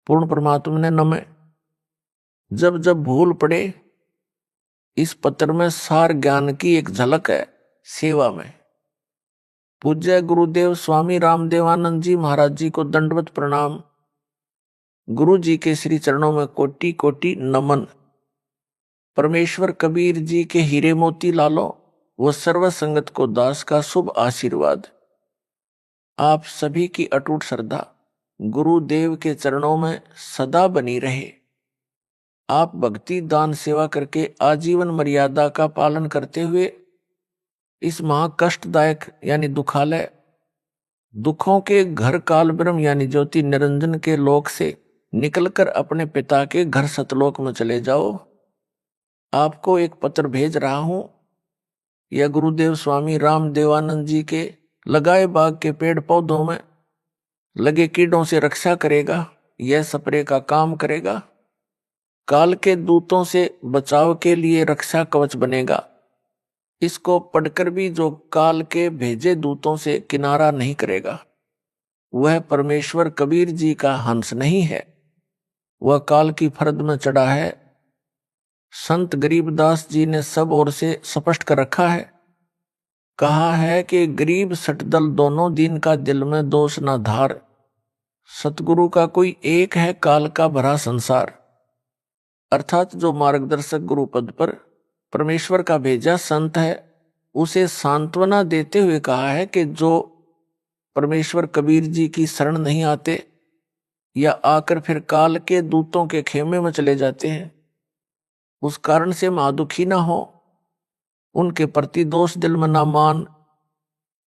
पूर्ण परमात्मा ने नमः। जब जब भूल पड़े, इस पत्र में सार ज्ञान की एक झलक है सेवा में। पूज्य गुरुदेव स्वामी रामदेवानंद जी महाराज जी को दंडवत प्रणाम। गुरु जी के श्री चरणों में कोटि कोटि नमन। परमेश्वर कबीर जी के हीरे मोती लालो व सर्व संगत को दास का शुभ आशीर्वाद। आप सभी की अटूट श्रद्धा गुरुदेव के चरणों में सदा बनी रहे। आप भक्ति दान सेवा करके आजीवन मर्यादा का पालन करते हुए इस महाकष्टदायक यानी दुखालय, दुखों के घर काल ब्रह्म यानी ज्योति निरंजन के लोक से निकलकर अपने पिता के घर सतलोक में चले जाओ। आपको एक पत्र भेज रहा हूं। यह गुरुदेव स्वामी रामदेवानंद जी के लगाए बाग के पेड़ पौधों में लगे कीड़ों से रक्षा करेगा। यह स्प्रे का काम करेगा। काल के दूतों से बचाव के लिए रक्षा कवच बनेगा। इसको पढ़कर भी जो काल के भेजे दूतों से किनारा नहीं करेगा, वह परमेश्वर कबीर जी का हंस नहीं है, वह काल की फरद में चढ़ा है। संत गरीबदास जी ने सब ओर से स्पष्ट कर रखा है। कहा है कि गरीब सटदल दोनों दिन का दिल में दोष ना धार। सतगुरु का कोई एक है काल का भरा संसार। अर्थात जो मार्गदर्शक गुरु पद पर परमेश्वर का भेजा संत है, उसे सांत्वना देते हुए कहा है कि जो परमेश्वर कबीर जी की शरण नहीं आते या आकर फिर काल के दूतों के खेमे में चले जाते हैं, उस कारण से महादुखी ना हो, उनके प्रति दोष दिल में ना मान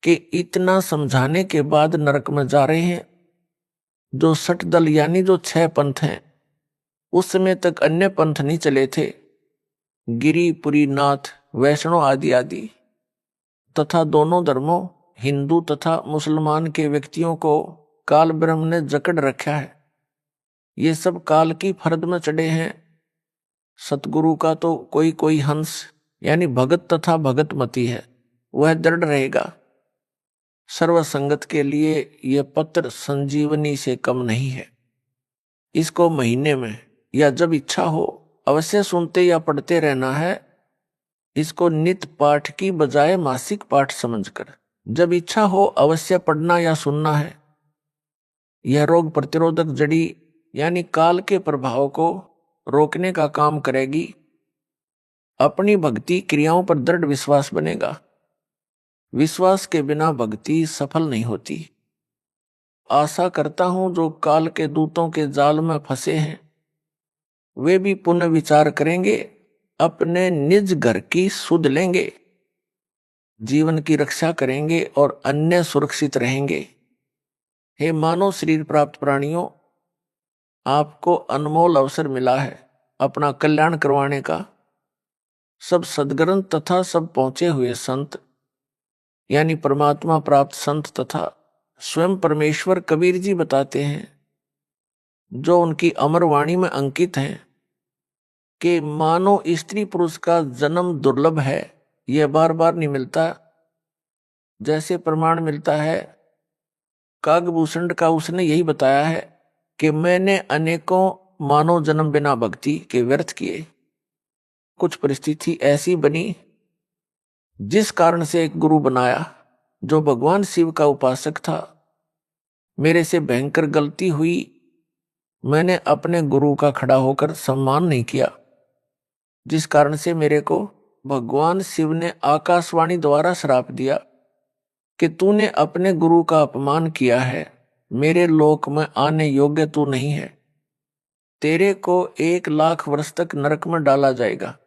कि इतना समझाने के बाद नरक में जा रहे हैं। जो 60 दल यानी जो 6 पंथ हैं, उस समय तक अन्य पंथ नहीं चले थे। गिरी पुरी नाथ वैष्णव आदि आदि तथा दोनों धर्मों हिंदू तथा मुसलमान के व्यक्तियों को काल ब्रह्म ने जकड़ रखा है। ये सब काल की फरद में चढ़े हैं। सतगुरु का तो कोई कोई हंस यानी भगत तथा भगतमती है, वह दृढ़ रहेगा। सर्व संगत के लिए यह पत्र संजीवनी से कम नहीं है। इसको महीने में या जब इच्छा हो अवश्य सुनते या पढ़ते रहना है। इसको नित्य पाठ की बजाय मासिक पाठ समझकर जब इच्छा हो अवश्य पढ़ना या सुनना है। यह रोग प्रतिरोधक जड़ी यानी काल के प्रभाव को रोकने का काम करेगी। अपनी भक्ति क्रियाओं पर दृढ़ विश्वास बनेगा। विश्वास के बिना भक्ति सफल नहीं होती। आशा करता हूं जो काल के दूतों के जाल में फंसे हैं, वे भी पुनः विचार करेंगे, अपने निज घर की सुध लेंगे, जीवन की रक्षा करेंगे और अन्य सुरक्षित रहेंगे। हे मानव शरीर प्राप्त प्राणियों, आपको अनमोल अवसर मिला है अपना कल्याण करवाने का। सब सद्ग्रंथ तथा सब पहुंचे हुए संत यानी परमात्मा प्राप्त संत तथा स्वयं परमेश्वर कबीर जी बताते हैं, जो उनकी अमर वाणी में अंकित हैं कि मानो स्त्री पुरुष का जन्म दुर्लभ है, यह बार बार नहीं मिलता। जैसे प्रमाण मिलता है कागभूषण का, उसने यही बताया है कि मैंने अनेकों मानव जन्म बिना भक्ति के व्यर्थ किए। कुछ परिस्थिति ऐसी बनी जिस कारण से एक गुरु बनाया जो भगवान शिव का उपासक था। मेरे से भयंकर गलती हुई, मैंने अपने गुरु का खड़ा होकर सम्मान नहीं किया, जिस कारण से मेरे को भगवान शिव ने आकाशवाणी द्वारा श्राप दिया कि तूने अपने गुरु का अपमान किया है, मेरे लोक में आने योग्य तू नहीं है, तेरे को 1,00,000 वर्ष तक नरक में डाला जाएगा।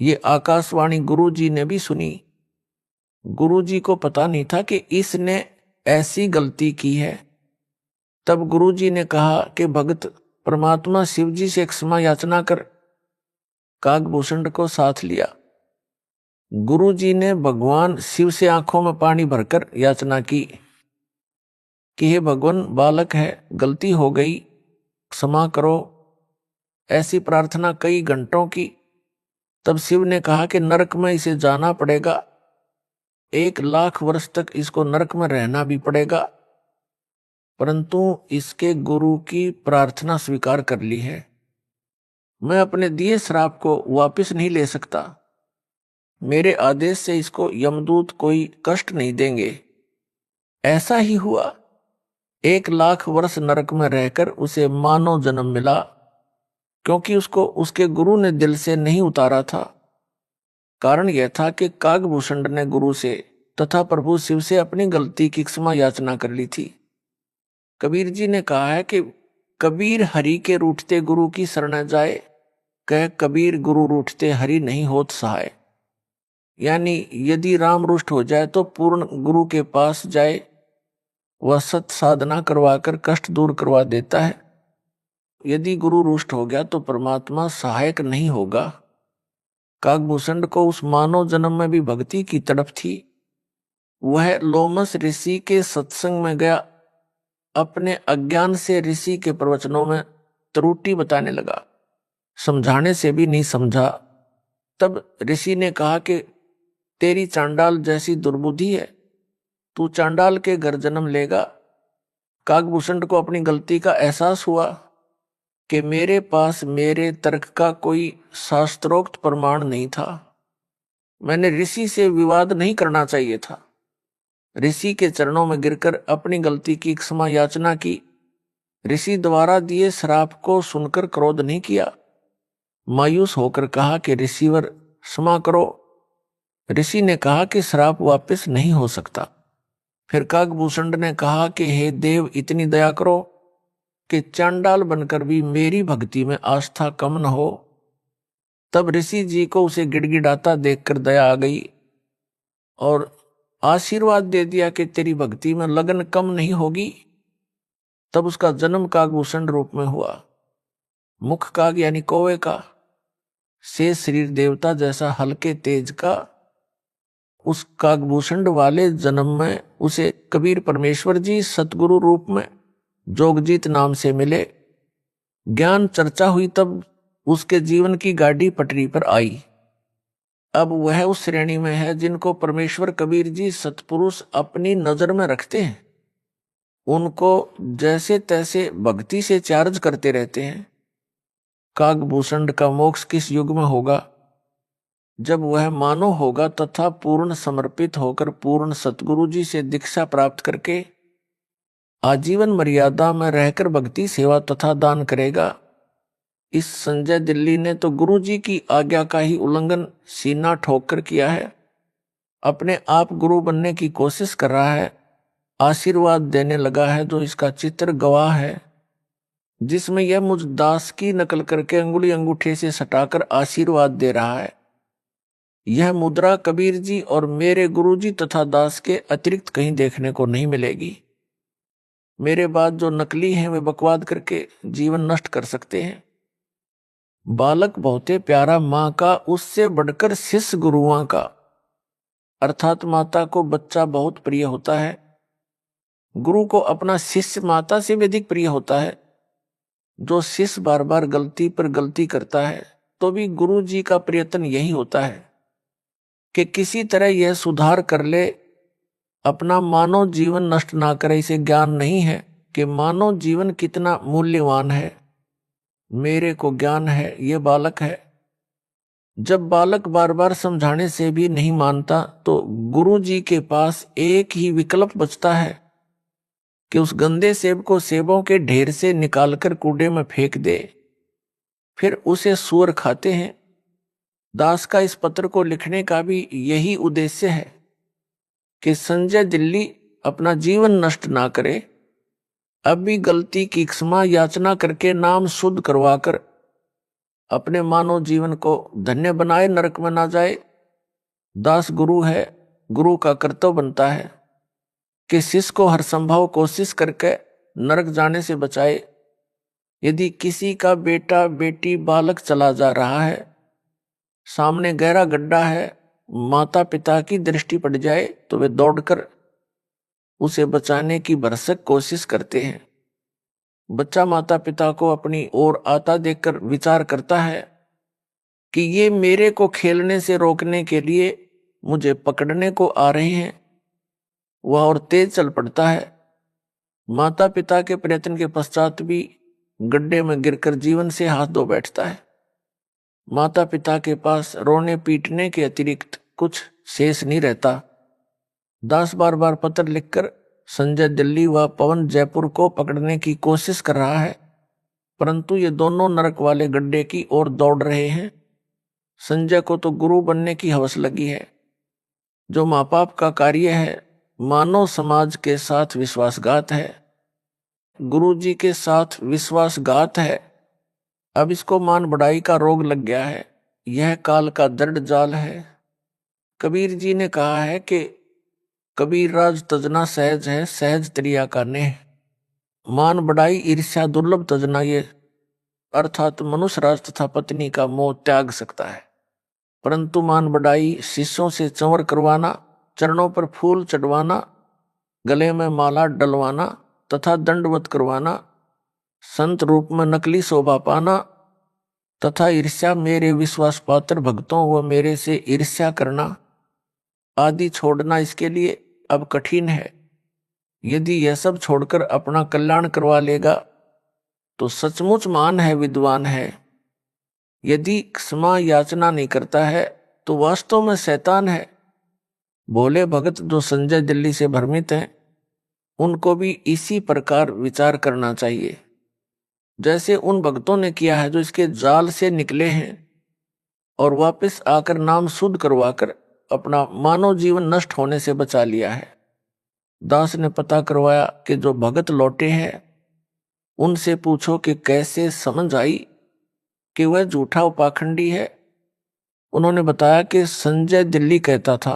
ये आकाशवाणी गुरु जी ने भी सुनी। गुरु जी को पता नहीं था कि इसने ऐसी गलती की है। तब गुरु जी ने कहा कि भगत परमात्मा शिव जी से क्षमा याचना कर। कागभूषण को साथ लिया। गुरु जी ने भगवान शिव से आंखों में पानी भरकर याचना की कि हे भगवान, बालक है, गलती हो गई, क्षमा करो। ऐसी प्रार्थना कई घंटों की। तब शिव ने कहा कि नरक में इसे जाना पड़ेगा, 1,00,000 वर्ष तक इसको नरक में रहना भी पड़ेगा। परंतु इसके गुरु की प्रार्थना स्वीकार कर ली है। मैं अपने दिए श्राप को वापस नहीं ले सकता। मेरे आदेश से इसको यमदूत कोई कष्ट नहीं देंगे। ऐसा ही हुआ। 1 लाख वर्ष नरक में रहकर उसे मानव जन्म मिला, क्योंकि उसको उसके गुरु ने दिल से नहीं उतारा था। कारण यह था कि कागभूषण ने गुरु से तथा प्रभु शिव से अपनी गलती की क्षमा याचना कर ली थी। कबीर जी ने कहा है कि कबीर हरि के रूठते गुरु की शरण जाए, कह कबीर गुरु रूठते हरि नहीं होत सहाय। यानी यदि राम रुष्ट हो जाए तो पूर्ण गुरु के पास जाए, वह सत साधना करवाकर कष्ट दूर करवा देता है। यदि गुरु रुष्ट हो गया तो परमात्मा सहायक नहीं होगा। कागभूषण को उस मानव जन्म में भी भक्ति की तड़प थी। वह लोमस ऋषि के सत्संग में गया, अपने अज्ञान से ऋषि के प्रवचनों में त्रुटि बताने लगा, समझाने से भी नहीं समझा। तब ऋषि ने कहा कि तेरी चांडाल जैसी दुर्बुद्धि है, तू चांडाल के घर जन्म लेगा। कागभूषण को अपनी गलती का एहसास हुआ कि मेरे पास मेरे तर्क का कोई शास्त्रोक्त प्रमाण नहीं था। मैंने ऋषि से विवाद नहीं करना चाहिए था। ऋषि के चरणों में गिरकर अपनी गलती की क्षमा याचना की। ऋषि द्वारा दिए श्राप को सुनकर क्रोध नहीं किया, मायूस होकर कहा कि ऋषिवर क्षमा करो। ऋषि ने कहा कि श्राप वापस नहीं हो सकता। फिर कागभूषण ने कहा कि हे देव, इतनी दया करो कि चांडाल बनकर भी मेरी भक्ति में आस्था कम न हो। तब ऋषि जी को उसे गिड़गिड़ाता देखकर दया आ गई और आशीर्वाद दे दिया कि तेरी भक्ति में लगन कम नहीं होगी। तब उसका जन्म कागभूषण रूप में हुआ। मुख काग यानी कौवे का, से शरीर देवता जैसा हल्के तेज का। उस कागभूषण वाले जन्म में उसे कबीर परमेश्वर जी सतगुरु रूप में जोगजीत नाम से मिले। ज्ञान चर्चा हुई तब उसके जीवन की गाड़ी पटरी पर आई। अब वह उस श्रेणी में है जिनको परमेश्वर कबीर जी सतपुरुष अपनी नजर में रखते हैं। उनको जैसे तैसे भक्ति से चार्ज करते रहते हैं। कागभूषण का मोक्ष किस युग में होगा? जब वह मानव होगा तथा पूर्ण समर्पित होकर पूर्ण सतगुरु जी से दीक्षा प्राप्त करके आजीवन मर्यादा में रहकर भक्ति सेवा तथा दान करेगा। इस संजय दिल्ली ने तो गुरु जी की आज्ञा का ही उल्लंघन सीना ठोक कर किया है। अपने आप गुरु बनने की कोशिश कर रहा है, आशीर्वाद देने लगा है जो इसका चित्र गवाह है, जिसमें यह मुझ दास की नकल करके अंगुली अंगूठे से सटाकर आशीर्वाद दे रहा है। यह मुद्रा कबीर जी और मेरे गुरु जी तथा दास के अतिरिक्त कहीं देखने को नहीं मिलेगी। मेरे बाद जो नकली हैं वे बकवाद करके जीवन नष्ट कर सकते हैं। बालक बहुत प्यारा माँ का, उससे बढ़कर शिष्य गुरुओं का, अर्थात माता को बच्चा बहुत प्रिय होता है। गुरु को अपना शिष्य माता से भी अधिक प्रिय होता है। जो शिष्य बार बार गलती पर गलती करता है तो भी गुरु जी का प्रयत्न यही होता है कि किसी तरह यह सुधार कर ले, अपना मानव जीवन नष्ट ना करे। इसे ज्ञान नहीं है कि मानव जीवन कितना मूल्यवान है। मेरे को ज्ञान है, ये बालक है। जब बालक बार बार समझाने से भी नहीं मानता तो गुरु जी के पास एक ही विकल्प बचता है कि उस गंदे सेब को सेबों के ढेर से निकालकर कूड़े में फेंक दे। फिर उसे सूअर खाते हैं। दास का इस पत्र को लिखने का भी यही उद्देश्य है कि संजय दिल्ली अपना जीवन नष्ट ना करे, अब भी गलती की क्षमा याचना करके नाम शुद्ध करवाकर अपने मानव जीवन को धन्य बनाए, नरक में ना जाए। दास गुरु है, गुरु का कर्तव्य बनता है कि शिष्य को हर संभव कोशिश करके नरक जाने से बचाए। यदि किसी का बेटा बेटी बालक चला जा रहा है, सामने गहरा गड्ढा है, माता पिता की दृष्टि पड़ जाए तो वे दौड़कर उसे बचाने की भरसक कोशिश करते हैं। बच्चा माता पिता को अपनी ओर आता देखकर विचार करता है कि ये मेरे को खेलने से रोकने के लिए मुझे पकड़ने को आ रहे हैं। वह और तेज चल पड़ता है। माता पिता के प्रयत्न के पश्चात भी गड्ढे में गिरकर जीवन से हाथ धो बैठता है। माता पिता के पास रोने पीटने के अतिरिक्त कुछ शेष नहीं रहता। दास बार बार पत्र लिखकर संजय दिल्ली व पवन जयपुर को पकड़ने की कोशिश कर रहा है, परंतु ये दोनों नरक वाले गड्ढे की ओर दौड़ रहे हैं। संजय को तो गुरु बनने की हवस लगी है। जो माँ बाप का कार्य है मानव समाज के साथ विश्वासघात है, गुरु जी के साथ विश्वासघात है। अब इसको मान बढ़ाई का रोग लग गया है। यह काल का दृढ़ जाल है। कबीर जी ने कहा है कि कबीर राज तजना सहज है, सहज त्रिया का नेह। मान बढ़ाई ईर्ष्या दुर्लभ तजना, ये अर्थात मनुष्य राज तथा पत्नी का मोह त्याग सकता है, परंतु मान बढ़ाई शिष्यों से चंवर करवाना, चरणों पर फूल चढ़वाना, गले में माला डलवाना तथा दंडवत करवाना, संत रूप में नकली शोभा पाना तथा ईर्ष्या मेरे विश्वास पात्र भक्तों व मेरे से ईर्ष्या करना आदि छोड़ना इसके लिए अब कठिन है। यदि यह सब छोड़कर अपना कल्याण करवा लेगा तो सचमुच महान है, विद्वान है। यदि क्षमा याचना नहीं करता है तो वास्तव में शैतान है। भोले भगत जो संजय दिल्ली से भ्रमित हैं, उनको भी इसी प्रकार विचार करना चाहिए जैसे उन भक्तों ने किया है जो इसके जाल से निकले हैं और वापस आकर नाम शुद्ध करवाकर अपना मानव जीवन नष्ट होने से बचा लिया है। दास ने पता करवाया कि जो भगत लौटे हैं उनसे पूछो कि कैसे समझ आई कि वह झूठा उपाखंडी है। उन्होंने बताया कि संजय दिल्ली कहता था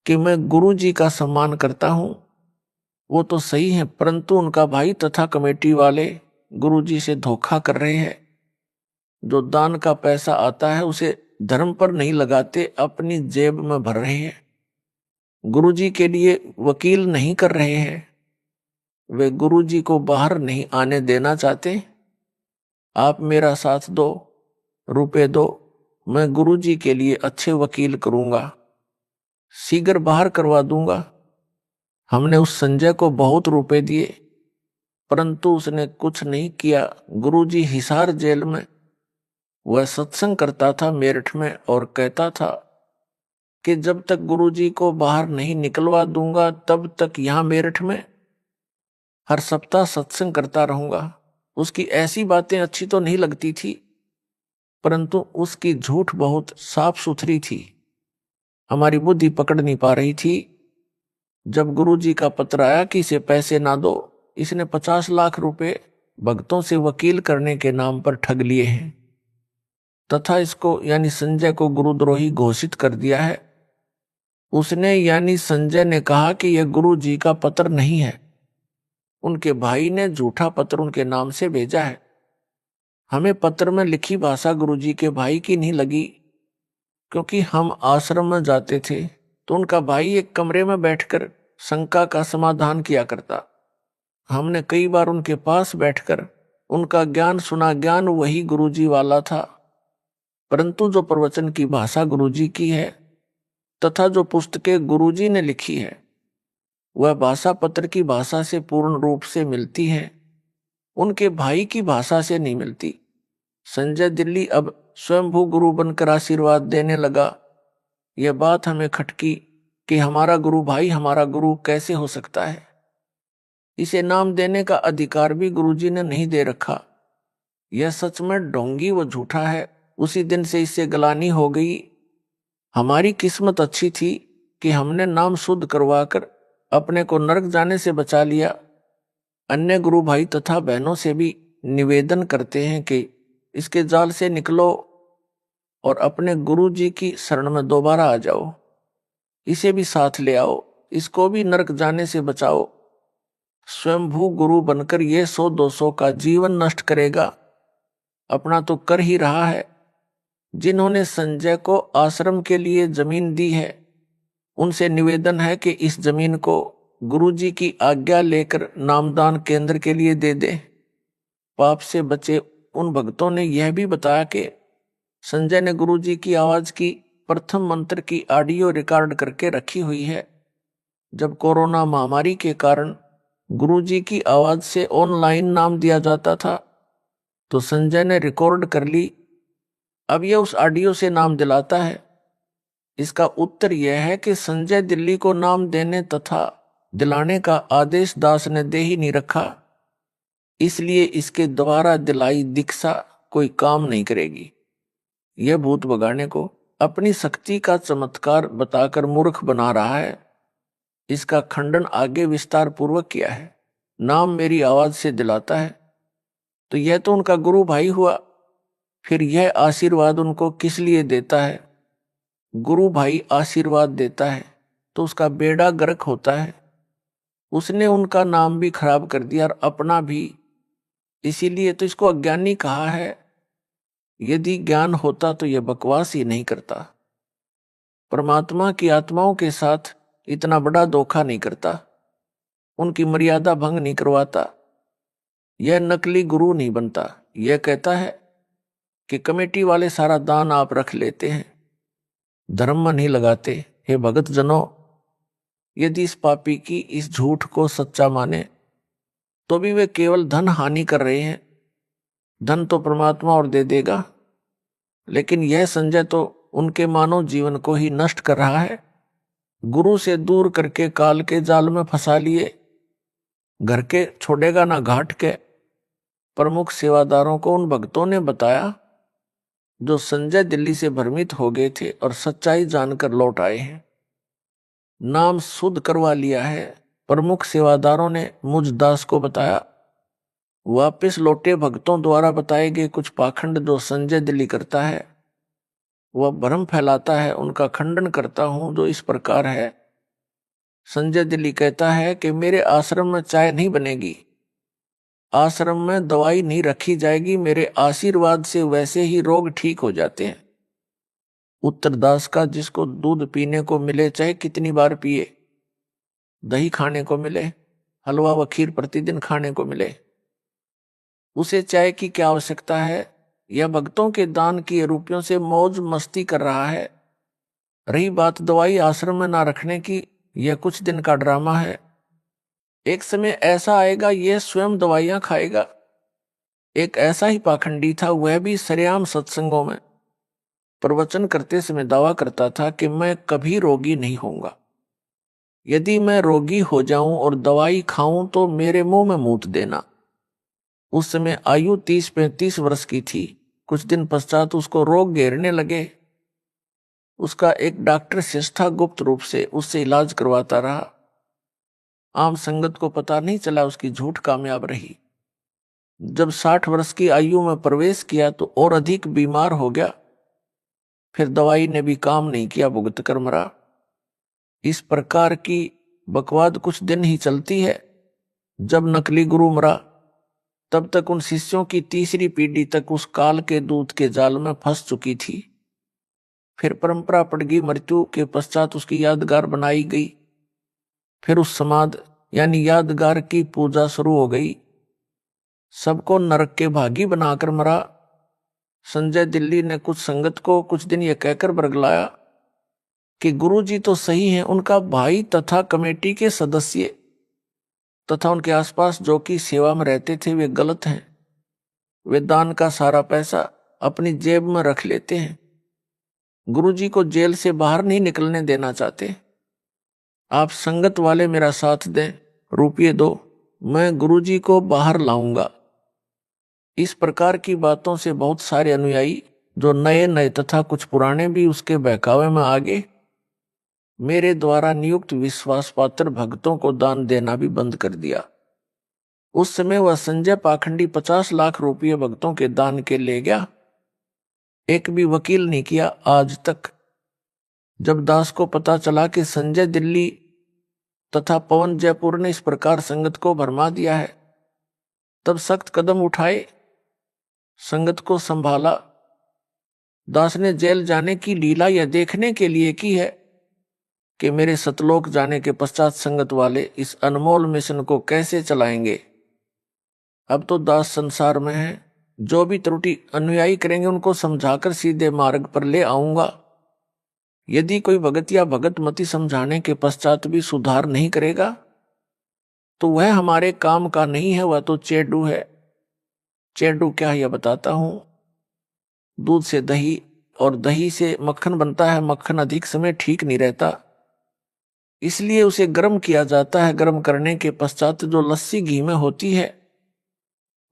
कि मैं गुरु जी का सम्मान करता हूं। वो तो सही है, परंतु उनका भाई तथा कमेटी वाले गुरु जी से धोखा कर रहे हैं। जो दान का पैसा आता है उसे धर्म पर नहीं लगाते, अपनी जेब में भर रहे हैं। गुरु जी के लिए वकील नहीं कर रहे हैं। वे गुरु जी को बाहर नहीं आने देना चाहते। आप मेरा साथ दो, रुपए दो, मैं गुरु जी के लिए अच्छे वकील करूंगा, शीघ्र बाहर करवा दूंगा। हमने उस संजय को बहुत रुपए दिए, परंतु उसने कुछ नहीं किया। गुरुजी हिसार जेल में वह सत्संग करता था मेरठ में और कहता था कि जब तक गुरुजी को बाहर नहीं निकलवा दूंगा तब तक यहां मेरठ में हर सप्ताह सत्संग करता रहूंगा। उसकी ऐसी बातें अच्छी तो नहीं लगती थी, परंतु उसकी झूठ बहुत साफ सुथरी थी। हमारी बुद्धि पकड़ नहीं पा रही थी। जब गुरुजी का पत्र आया कि इसे पैसे ना दो, इसने 50 लाख रुपए भक्तों से वकील करने के नाम पर ठग लिए हैं तथा इसको यानी संजय को गुरुद्रोही घोषित कर दिया है। उसने यानी संजय ने कहा कि यह गुरु जी का पत्र नहीं है, उनके भाई ने झूठा पत्र उनके नाम से भेजा है। हमें पत्र में लिखी भाषा गुरु जी के भाई की नहीं लगी, क्योंकि हम आश्रम में जाते थे तो उनका भाई एक कमरे में बैठकर शंका का समाधान किया करता। हमने कई बार उनके पास बैठकर उनका ज्ञान सुना। ज्ञान वही गुरुजी वाला था, परंतु जो प्रवचन की भाषा गुरुजी की है तथा जो पुस्तकें गुरुजी ने लिखी है वह भाषा पत्र की भाषा से पूर्ण रूप से मिलती है, उनके भाई की भाषा से नहीं मिलती। संजय दिल्ली अब स्वयंभू गुरु बनकर आशीर्वाद देने लगा। यह बात हमें खटकी कि हमारा गुरु भाई हमारा गुरु कैसे हो सकता है। इसे नाम देने का अधिकार भी गुरुजी ने नहीं दे रखा। यह सच में ढोंगी व झूठा है। उसी दिन से इससे गलानी हो गई। हमारी किस्मत अच्छी थी कि हमने नाम शुद्ध करवाकर अपने को नरक जाने से बचा लिया। अन्य गुरु भाई तथा बहनों से भी निवेदन करते हैं कि इसके जाल से निकलो और अपने गुरु जी की शरण में दोबारा आ जाओ। इसे भी साथ ले आओ, इसको भी नरक जाने से बचाओ। स्वयंभू गुरु बनकर ये 100-200 का जीवन नष्ट करेगा, अपना तो कर ही रहा है। जिन्होंने संजय को आश्रम के लिए जमीन दी है उनसे निवेदन है कि इस जमीन को गुरुजी की आज्ञा लेकर नामदान केंद्र के लिए दे दे। पाप से बचे उन भक्तों ने यह भी बताया कि संजय ने गुरुजी की आवाज की प्रथम मंत्र की ऑडियो रिकॉर्ड करके रखी हुई है। जब कोरोना महामारी के कारण गुरुजी की आवाज से ऑनलाइन नाम दिया जाता था, तो संजय ने रिकॉर्ड कर ली। अब यह उस ऑडियो से नाम दिलाता है। इसका उत्तर यह है कि संजय दिल्ली को नाम देने तथा दिलाने का आदेश दास ने दे ही नहीं रखा, इसलिए इसके द्वारा दिलाई दीक्षा कोई काम नहीं करेगी। यह भूत भगाने को अपनी शक्ति का चमत्कार बताकर मूर्ख बना रहा है। इसका खंडन आगे विस्तार पूर्वक किया है। नाम मेरी आवाज से दिलाता है, तो यह तो उनका गुरु भाई हुआ, फिर यह आशीर्वाद उनको किस लिए देता है? गुरु भाई आशीर्वाद देता है तो उसका बेड़ा गर्क होता है। उसने उनका नाम भी खराब कर दिया और अपना भी, इसीलिए तो इसको अज्ञानी कहा है। यदि ज्ञान होता तो यह बकवास ही नहीं करता। परमात्मा की आत्माओं के साथ इतना बड़ा धोखा नहीं करता, उनकी मर्यादा भंग नहीं करवाता। यह नकली गुरु नहीं बनता। यह कहता है कि कमेटी वाले सारा दान आप रख लेते हैं, धर्म नहीं लगाते। हे भगत जनों, यदि इस पापी की इस झूठ को सच्चा माने तो भी वे केवल धन हानि कर रहे हैं। धन तो परमात्मा और दे देगा, लेकिन यह संजय तो उनके मानव जीवन को ही नष्ट कर रहा है। गुरु से दूर करके काल के जाल में फंसा लिए, घर के छोड़ेगा ना घाट के। प्रमुख सेवादारों को उन भक्तों ने बताया जो संजय दिल्ली से भ्रमित हो गए थे और सच्चाई जानकर लौट आए हैं। नाम शुद्ध करवा लिया है। प्रमुख सेवादारों ने मुझ दास को बताया। वापस लौटे भक्तों द्वारा बताए गए कुछ पाखंड जो संजय दिल्ली करता है, वह भ्रम फैलाता है, उनका खंडन करता हूं, जो इस प्रकार है। संजय दिल्ली कहता है कि मेरे आश्रम में चाय नहीं बनेगी, आश्रम में दवाई नहीं रखी जाएगी, मेरे आशीर्वाद से वैसे ही रोग ठीक हो जाते हैं। उत्तरदास का जिसको दूध पीने को मिले चाहे कितनी बार पिए, दही खाने को मिले, हलवा व खीर प्रतिदिन खाने को मिले, उसे चाय की क्या आवश्यकता है? यह भक्तों के दान किए रुपयों से मौज मस्ती कर रहा है। रही बात दवाई आश्रम में ना रखने की, यह कुछ दिन का ड्रामा है। एक समय ऐसा आएगा यह स्वयं दवाइयां खाएगा। एक ऐसा ही पाखंडी था, वह भी सरेआम सत्संगों में प्रवचन करते समय दावा करता था कि मैं कभी रोगी नहीं होऊंगा। यदि मैं रोगी हो जाऊं और दवाई खाऊं तो मेरे मुंह में मूत देना। उस समय आयु 30-35 वर्ष की थी। कुछ दिन पश्चात उसको रोग घेरने लगे। उसका एक डॉक्टर शिष्टा गुप्त रूप से उससे इलाज करवाता रहा। आम संगत को पता नहीं चला, उसकी झूठ कामयाब रही। जब 60 वर्ष की आयु में प्रवेश किया तो और अधिक बीमार हो गया। फिर दवाई ने भी काम नहीं किया, भुगत कर मरा। इस प्रकार की बकवाद कुछ दिन ही चलती है। जब नकली गुरु मरा तब तक उन शिष्यों की तीसरी पीढ़ी तक उस काल के दूत के जाल में फंस चुकी थी। फिर परंपरा पड़ गई, मृत्यु के पश्चात उसकी यादगार बनाई गई। फिर उस समाध यानी यादगार की पूजा शुरू हो गई। सबको नरक के भागी बनाकर मरा। संजय दिल्ली ने कुछ संगत को कुछ दिन यह कहकर बरगलाया कि गुरुजी तो सही हैं, उनका भाई तथा कमेटी के सदस्य तथा उनके आसपास जो कि सेवा में रहते थे वे गलत हैं। वे दान का सारा पैसा अपनी जेब में रख लेते हैं। गुरुजी को जेल से बाहर नहीं निकलने देना चाहते। आप संगत वाले मेरा साथ दें, रुपये दो, मैं गुरुजी को बाहर लाऊंगा। इस प्रकार की बातों से बहुत सारे अनुयायी जो नए नए तथा कुछ पुराने भी उसके बहकावे में आ गए। मेरे द्वारा नियुक्त विश्वास पात्र भक्तों को दान देना भी बंद कर दिया। उस समय वह संजय पाखंडी 50 लाख रुपये भक्तों के दान के ले गया। एक भी वकील नहीं किया आज तक। जब दास को पता चला कि संजय दिल्ली तथा पवन जयपुर ने इस प्रकार संगत को भरमा दिया है, तब सख्त कदम उठाए, संगत को संभाला। दास ने जेल जाने की लीला यह देखने के लिए की है कि मेरे सतलोक जाने के पश्चात संगत वाले इस अनमोल मिशन को कैसे चलाएंगे। अब तो दास संसार में है, जो भी त्रुटि अनुयायी करेंगे उनको समझाकर सीधे मार्ग पर ले आऊंगा। यदि कोई भगत या भगत मति समझाने के पश्चात भी सुधार नहीं करेगा तो वह हमारे काम का नहीं है, वह तो चेडू है। चेडू क्या है यह बताता हूं। दूध से दही और दही से मक्खन बनता है। मक्खन अधिक समय ठीक नहीं रहता, इसलिए उसे गर्म किया जाता है। गर्म करने के पश्चात जो लस्सी घी में होती है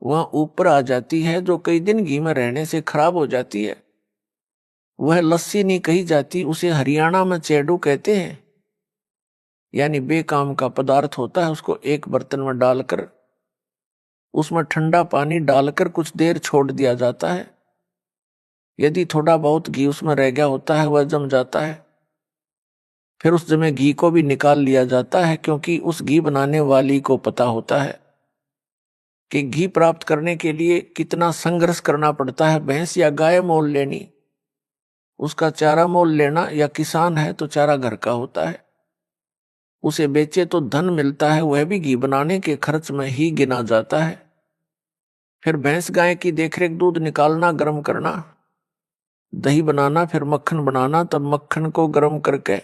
वह ऊपर आ जाती है, जो कई दिन घी में रहने से खराब हो जाती है। वह लस्सी नहीं कही जाती, उसे हरियाणा में चेडू कहते हैं। यानी बेकाम का पदार्थ होता है। उसको एक बर्तन में डालकर उसमें ठंडा पानी डालकर कुछ देर छोड़ दिया जाता है। यदि थोड़ा बहुत घी उसमें रह गया होता है वह जम जाता है। फिर उस जमे घी को भी निकाल लिया जाता है, क्योंकि उस घी बनाने वाली को पता होता है कि घी प्राप्त करने के लिए कितना संघर्ष करना पड़ता है। भैंस या गाय मोल लेनी, उसका चारा मोल लेना, या किसान है तो चारा घर का होता है, उसे बेचे तो धन मिलता है, वह भी घी बनाने के खर्च में ही गिना जाता है। फिर भैंस गाय की देखरेख, दूध निकालना, गर्म करना, दही बनाना, फिर मक्खन बनाना, तब मक्खन को गर्म करके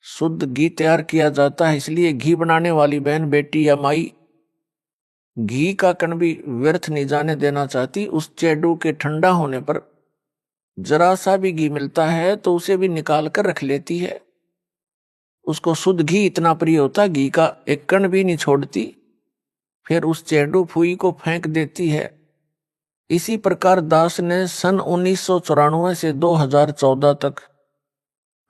शुद्ध घी तैयार किया जाता है। इसलिए घी बनाने वाली बहन, बेटी या माई घी का कण भी व्यर्थ नहीं जाने देना चाहती। उस चेडू के ठंडा होने पर जरा सा भी घी मिलता है तो उसे भी निकाल कर रख लेती है। उसको शुद्ध घी इतना प्रिय होता, घी का एक कण भी नहीं छोड़ती। फिर उस चेडू फुई को फेंक देती है। इसी प्रकार दास ने सन 1994 से 2014 तक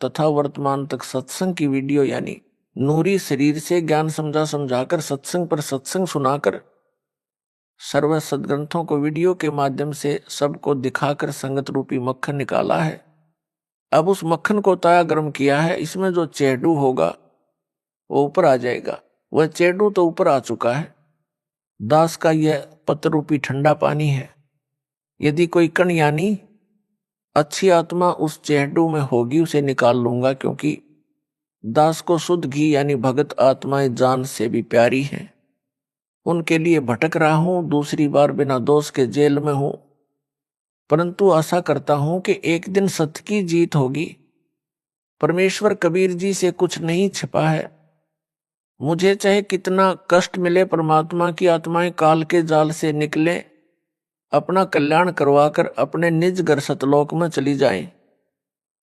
तथा वर्तमान तक सत्संग की वीडियो, यानी नूरी शरीर से ज्ञान समझाकर सत्संग पर सत्संग सुनाकर सर्व सदग्रंथों को वीडियो के माध्यम से सबको दिखाकर संगत रूपी मक्खन निकाला है। अब उस मक्खन को ताया गर्म किया है। इसमें जो चेडू होगा वो ऊपर आ जाएगा। वह चेडू तो ऊपर आ चुका है। दास का यह पत्र रूपी ठंडा पानी है। यदि कोई कण यानी अच्छी आत्मा उस चेडू में होगी उसे निकाल लूंगा, क्योंकि दास को शुद्ध घी यानी भगत आत्माएं जान से भी प्यारी हैं। उनके लिए भटक रहा हूं, दूसरी बार बिना दोष के जेल में हूं, परंतु आशा करता हूं कि एक दिन सत्य की जीत होगी। परमेश्वर कबीर जी से कुछ नहीं छिपा है। मुझे चाहे कितना कष्ट मिले, परमात्मा की आत्माएं काल के जाल से निकले, अपना कल्याण करवाकर अपने निज घर सतलोक में चली जाएं।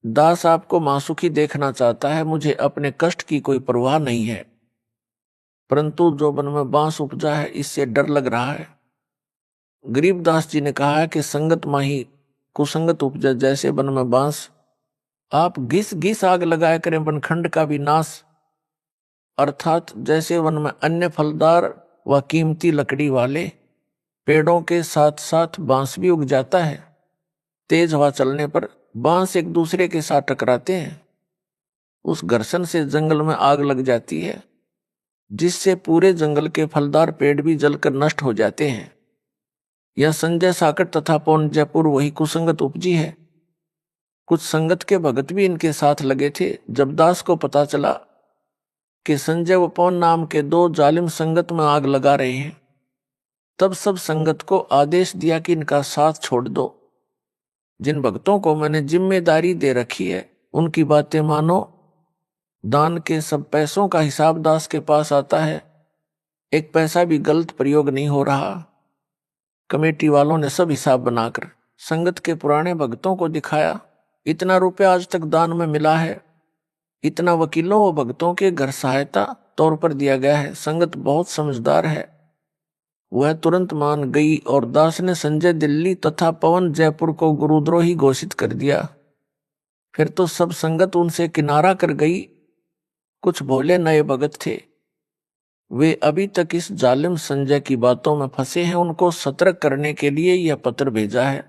दास आपको मासुखी देखना चाहता है, मुझे अपने कष्ट की कोई परवाह नहीं है, परंतु जो मन में बांस उपजा है इससे डर लग रहा है। गरीबदास जी ने कहा है कि संगत माही कुसंगत उपजा, जैसे वन में बांस। आप घिस घिस आग लगाया करें वनखंड का भी नाश, अर्थात जैसे वन में अन्य फलदार व कीमती लकड़ी वाले पेड़ों के साथ साथ बांस भी उग जाता है। तेज हवा चलने पर बांस एक दूसरे के साथ टकराते हैं, उस घर्षण से जंगल में आग लग जाती है, जिससे पूरे जंगल के फलदार पेड़ भी जलकर नष्ट हो जाते हैं। यह संजय साकट तथा पौन जयपुर वही कुसंगत उपजी है। कुछ संगत के भगत भी इनके साथ लगे थे। जब दास को पता चला कि संजय व पौन नाम के दो जालिम संगत में आग लगा रहे हैं, तब सब संगत को आदेश दिया कि इनका साथ छोड़ दो। जिन भक्तों को मैंने जिम्मेदारी दे रखी है उनकी बातें मानो। दान के सब पैसों का हिसाब दास के पास आता है, एक पैसा भी गलत प्रयोग नहीं हो रहा। कमेटी वालों ने सब हिसाब बनाकर संगत के पुराने भक्तों को दिखाया। इतना रुपया आज तक दान में मिला है, इतना वकीलों व भक्तों के घर सहायता तौर पर दिया गया है। संगत बहुत समझदार है, वह तुरंत मान गई और दास ने संजय दिल्ली तथा पवन जयपुर को गुरुद्रोही घोषित कर दिया। फिर तो सब संगत उनसे किनारा कर गई। कुछ भोले नए भगत थे, वे अभी तक इस जालिम संजय की बातों में फंसे हैं। उनको सतर्क करने के लिए यह पत्र भेजा है।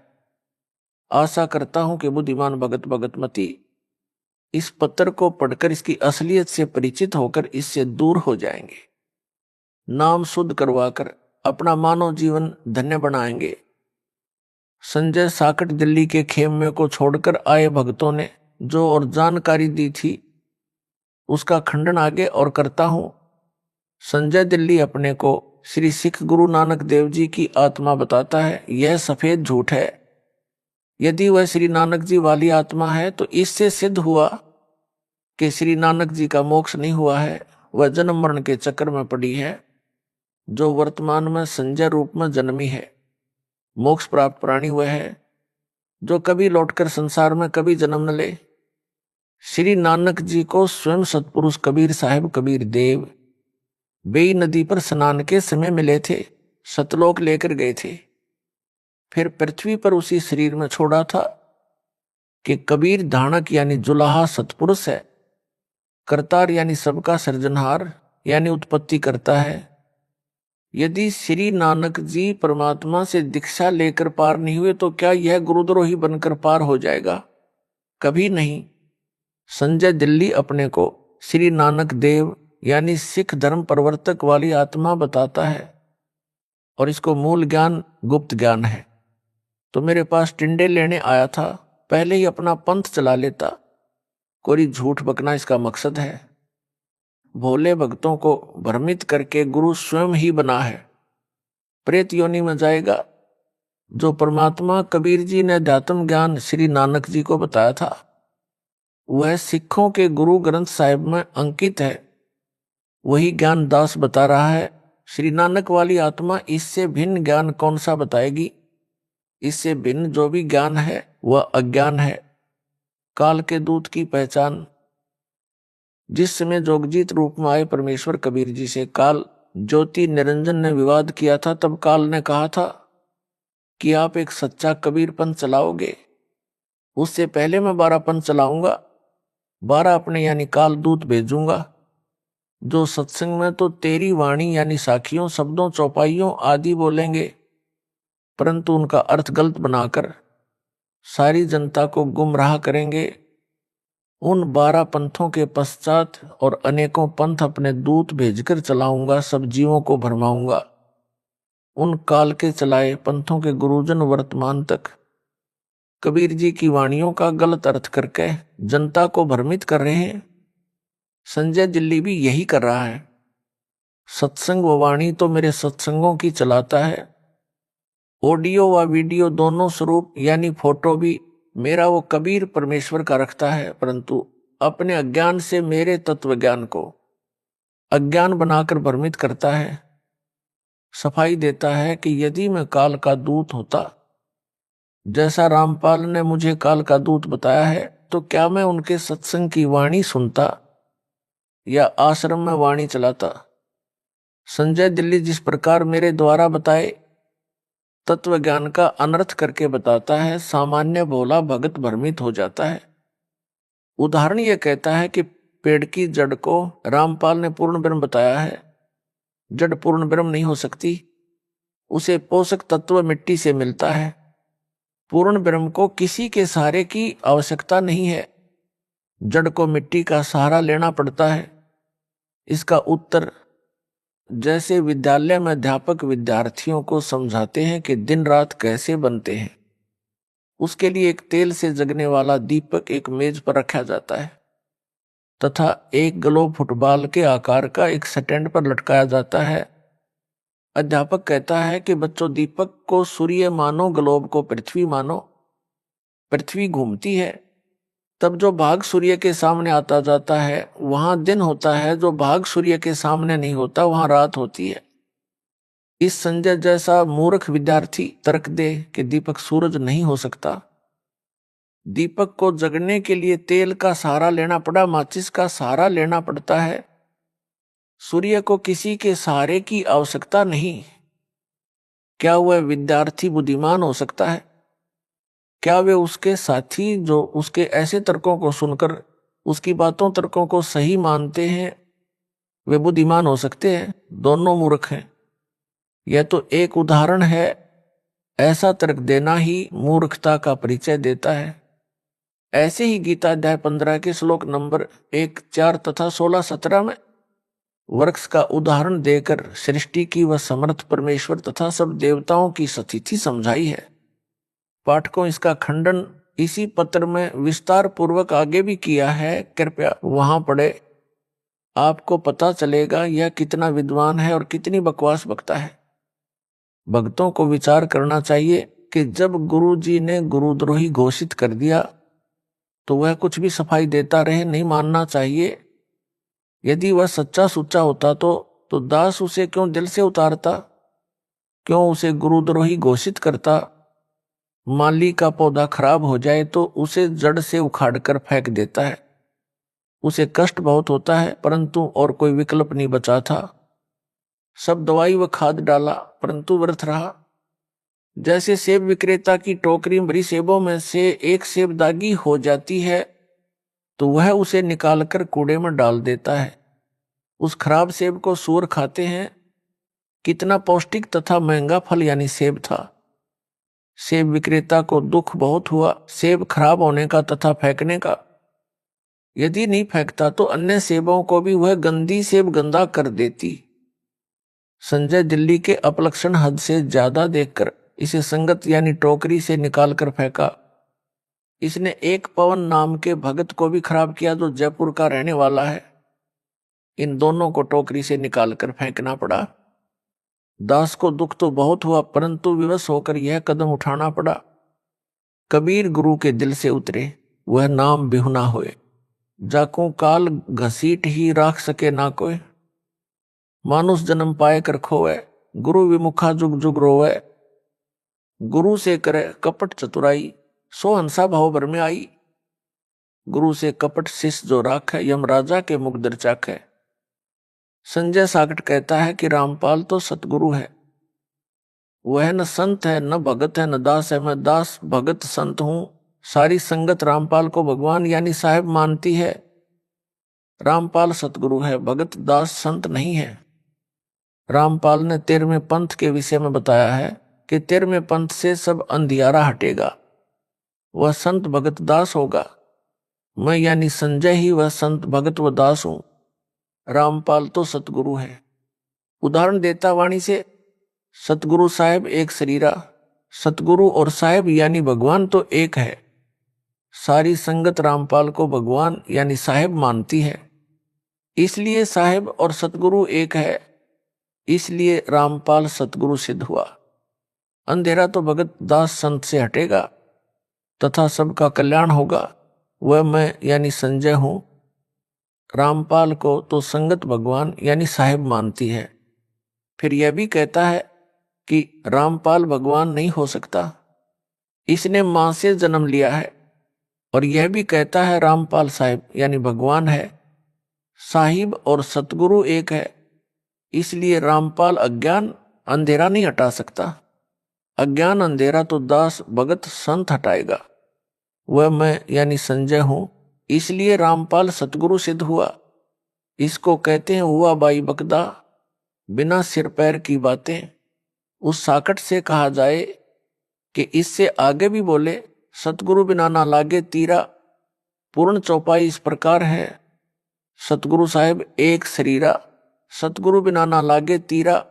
आशा करता हूं कि बुद्धिमान भगत भगतमती इस पत्र को पढ़कर इसकी असलियत से परिचित होकर इससे दूर हो जाएंगे, नाम शुद्ध करवाकर अपना मानव जीवन धन्य बनाएंगे। संजय साकट दिल्ली के खेमे को छोड़कर आए भक्तों ने जो और जानकारी दी थी उसका खंडन आगे और करता हूं। संजय दिल्ली अपने को श्री सिख गुरु नानक देव जी की आत्मा बताता है, यह सफेद झूठ है। यदि वह श्री नानक जी वाली आत्मा है तो इससे सिद्ध हुआ कि श्री नानक जी का मोक्ष नहीं हुआ है। वह जन्म मरण के चक्कर में पड़ी है, जो वर्तमान में संजय रूप में जन्मी है। मोक्ष प्राप्त प्राणी वह है जो कभी लौटकर संसार में कभी जन्म न ले। श्री नानक जी को स्वयं सतपुरुष कबीर साहिब कबीर देव बेई नदी पर स्नान के समय मिले थे, सतलोक लेकर गए थे, फिर पृथ्वी पर उसी शरीर में छोड़ा था कि कबीर धाणक यानी जुलाहा सतपुरुष है, करतार यानी सबका सृजनहार यानी उत्पत्ति करता है। यदि श्री नानक जी परमात्मा से दीक्षा लेकर पार नहीं हुए तो क्या यह गुरुद्रोही बनकर पार हो जाएगा? कभी नहीं। संजय दिल्ली अपने को श्री नानक देव यानी सिख धर्म प्रवर्तक वाली आत्मा बताता है और इसको मूल ज्ञान गुप्त ज्ञान है। तो मेरे पास टिंडे लेने आया था, पहले ही अपना पंथ चला लेता। कोई झूठ बकना इसका मकसद है। भोले भक्तों को भ्रमित करके गुरु स्वयं ही बना है। प्रेत योनि में जाएगा। जो परमात्मा कबीर जी ने अध्यात्म ज्ञान श्री नानक जी को बताया था वह सिखों के गुरु ग्रंथ साहिब में अंकित है। वही ज्ञान दास बता रहा है। श्री नानक वाली आत्मा इससे भिन्न ज्ञान कौन सा बताएगी? इससे भिन्न जो भी ज्ञान है वह अज्ञान है। काल के दूत की पहचान। जिस समय जोगजीत रूप में आए परमेश्वर कबीर जी से काल ज्योति निरंजन ने विवाद किया था, तब काल ने कहा था कि आप एक सच्चा कबीर पंथ चलाओगे, उससे पहले मैं 12 पंथ चलाऊंगा, 12 अपने यानी काल दूत भेजूंगा, जो सत्संग में तो तेरी वाणी यानी साखियों शब्दों चौपाइयों आदि बोलेंगे, परंतु उनका अर्थ गलत बनाकर सारी जनता को गुमराह करेंगे। उन 12 पंथों के पश्चात और अनेकों पंथ अपने दूत भेजकर चलाऊंगा, सब जीवों को भरमाऊंगा। उन काल के चलाए पंथों के गुरुजन वर्तमान तक कबीर जी की वाणियों का गलत अर्थ करके जनता को भ्रमित कर रहे हैं। संजय दिल्ली भी यही कर रहा है। सत्संग व वाणी तो मेरे सत्संगों की चलाता है, ऑडियो व वीडियो दोनों स्वरूप यानी फोटो भी मेरा वो कबीर परमेश्वर का रखता है, परंतु अपने अज्ञान से मेरे तत्व ज्ञान को अज्ञान बनाकर भ्रमित करता है। सफाई देता है कि यदि मैं काल का दूत होता, जैसा रामपाल ने मुझे काल का दूत बताया है, तो क्या मैं उनके सत्संग की वाणी सुनता या आश्रम में वाणी चलाता? संजय दिल्ली जिस प्रकार मेरे द्वारा बताए तत्व ज्ञान का अनर्थ करके बताता है, सामान्य भोला भगत भ्रमित हो जाता है। उदाहरण यह कहता है कि पेड़ की जड़ को रामपाल ने पूर्ण ब्रह्म बताया है। जड़ पूर्ण ब्रह्म नहीं हो सकती, उसे पोषक तत्व मिट्टी से मिलता है। पूर्ण ब्रह्म को किसी के सहारे की आवश्यकता नहीं है, जड़ को मिट्टी का सहारा लेना पड़ता है। इसका उत्तर जैसे विद्यालय में अध्यापक विद्यार्थियों को समझाते हैं कि दिन रात कैसे बनते हैं, उसके लिए एक तेल से जगने वाला दीपक एक मेज पर रखा जाता है तथा एक ग्लोब फुटबॉल के आकार का एक स्टैंड पर लटकाया जाता है। अध्यापक कहता है कि बच्चों, दीपक को सूर्य मानो, ग्लोब को पृथ्वी मानो। पृथ्वी घूमती है, तब जो भाग सूर्य के सामने आता जाता है वहां दिन होता है, जो भाग सूर्य के सामने नहीं होता वहां रात होती है। इस संजय जैसा मूर्ख विद्यार्थी तर्क दे कि दीपक सूरज नहीं हो सकता। दीपक को जगने के लिए तेल का सहारा लेना पड़ा, माचिस का सहारा लेना पड़ता है। सूर्य को किसी के सहारे की आवश्यकता नहीं। क्या वह विद्यार्थी बुद्धिमान हो सकता है? क्या वे उसके साथी जो उसके ऐसे तर्कों को सुनकर उसकी बातों तर्कों को सही मानते हैं, वे बुद्धिमान हो सकते हैं? दोनों मूर्ख हैं। यह तो एक उदाहरण है। ऐसा तर्क देना ही मूर्खता का परिचय देता है। ऐसे ही गीता अध्याय 15 के श्लोक नंबर 1, 4 तथा 16, 17 में वृक्ष का उदाहरण देकर सृष्टि की वह समर्थ परमेश्वर तथा सब देवताओं की स्थिति समझाई है। पाठकों, इसका खंडन इसी पत्र में विस्तार पूर्वक आगे भी किया है, कृपया वहां पढ़े। आपको पता चलेगा यह कितना विद्वान है और कितनी बकवास बकता है। भक्तों को विचार करना चाहिए कि जब गुरु जी ने गुरुद्रोही घोषित कर दिया तो वह कुछ भी सफाई देता रहे, नहीं मानना चाहिए। यदि वह सच्चा सुच्चा होता तो दास उसे क्यों दिल से उतारता, क्यों उसे गुरुद्रोही घोषित करता। माली का पौधा खराब हो जाए तो उसे जड़ से उखाड़ कर फेंक देता है। उसे कष्ट बहुत होता है, परंतु और कोई विकल्प नहीं बचा था। सब दवाई व खाद डाला, परंतु व्यर्थ रहा। जैसे सेब विक्रेता की टोकरी भरी सेबों में से एक सेब दागी हो जाती है तो वह उसे निकालकर कूड़े में डाल देता है। उस खराब सेब को सूअर खाते हैं। कितना पौष्टिक तथा महंगा फल यानी सेब था। सेब विक्रेता को दुख बहुत हुआ सेब खराब होने का तथा फेंकने का। यदि नहीं फेंकता तो अन्य सेबों को भी वह गंदी सेब गंदा कर देती। संजय दिल्ली के अपलक्षण हद से ज्यादा देखकर इसे संगत यानी टोकरी से निकालकर फेंका। इसने एक पवन नाम के भगत को भी खराब किया जो जयपुर का रहने वाला है। इन दोनों को टोकरी से निकालकर फेंकना पड़ा। दास को दुख तो बहुत हुआ, परंतु विवश होकर यह कदम उठाना पड़ा। कबीर गुरु के दिल से उतरे, वह नाम बिहुना होए। जाको काल घसीट ही राख सके ना कोई। मानुष जन्म पाए कर खोए, गुरु विमुखा जुग जुग रोवे। गुरु से करे कपट चतुराई, सो हंसा भाव भर में आई। गुरु से कपट शिष्य जो राख है, यमराजा के मुख दर चाख है। संजय साकट कहता है कि रामपाल तो सतगुरु है। वह न संत है, न भगत है, न दास है। मैं दास भगत संत हूं। सारी संगत रामपाल को भगवान यानी साहेब मानती है। रामपाल सतगुरु है, भगत दास संत नहीं है। रामपाल ने 13वें पंथ के विषय में बताया है कि 13वें पंथ से सब अंधियारा हटेगा, वह संत भगत दास होगा। मैं यानी संजय ही वह संत भगत व दास हूं। रामपाल तो सतगुरु है। उदाहरण देता वाणी से, सतगुरु साहेब एक शरीरा। सतगुरु और साहेब यानी भगवान तो एक है। सारी संगत रामपाल को भगवान यानी साहेब मानती है, इसलिए साहेब और सतगुरु एक है। इसलिए रामपाल सतगुरु सिद्ध हुआ। अंधेरा तो भगत दास संत से हटेगा तथा सबका कल्याण होगा। वह मैं यानी संजय हूं। रामपाल को तो संगत भगवान यानी साहेब मानती है। फिर यह भी कहता है कि रामपाल भगवान नहीं हो सकता, इसने मां से जन्म लिया है। और यह भी कहता है रामपाल साहिब यानी भगवान है। साहिब और सतगुरु एक है, इसलिए रामपाल अज्ञान अंधेरा नहीं हटा सकता। अज्ञान अंधेरा तो दास भगत संत हटाएगा। वह मैं यानी संजय हूं, इसलिए रामपाल सतगुरु सिद्ध हुआ। इसको कहते हैं हुआ बाई बकदा, बिना सिर पैर की बातें। उस साकट से कहा जाए कि इससे आगे भी बोले, सतगुरु बिना ना लागे तीरा। पूर्ण चौपाई इस प्रकार है, सतगुरु साहेब एक शरीरा, सतगुरु बिना ना लागे तीरा।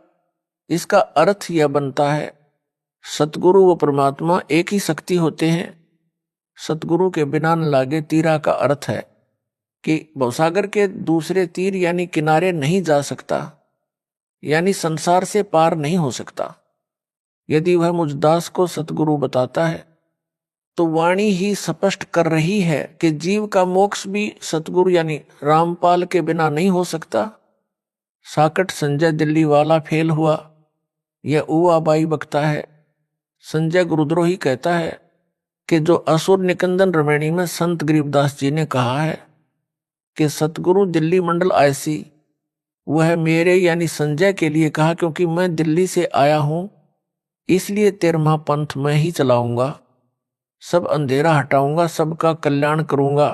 इसका अर्थ यह बनता है, सतगुरु व परमात्मा एक ही शक्ति होते हैं। सतगुरु के बिना न लागे तीरा का अर्थ है कि भवसागर के दूसरे तीर यानी किनारे नहीं जा सकता, यानी संसार से पार नहीं हो सकता। यदि वह मुझ दास को सतगुरु बताता है तो वाणी ही स्पष्ट कर रही है कि जीव का मोक्ष भी सतगुरु यानी रामपाल के बिना नहीं हो सकता। साकट संजय दिल्ली वाला फेल हुआ, यह उआबाई बकता है। संजय गुरुद्रोही कहता है कि जो असुर निकंदन रमणी में संत गरीबदास जी ने कहा है कि सतगुरु दिल्ली मंडल ऐसी, वह मेरे यानी संजय के लिए कहा, क्योंकि मैं दिल्ली से आया हूं, इसलिए 13वां पंथ मैं ही चलाऊंगा। सब अंधेरा हटाऊंगा, सबका कल्याण करूंगा।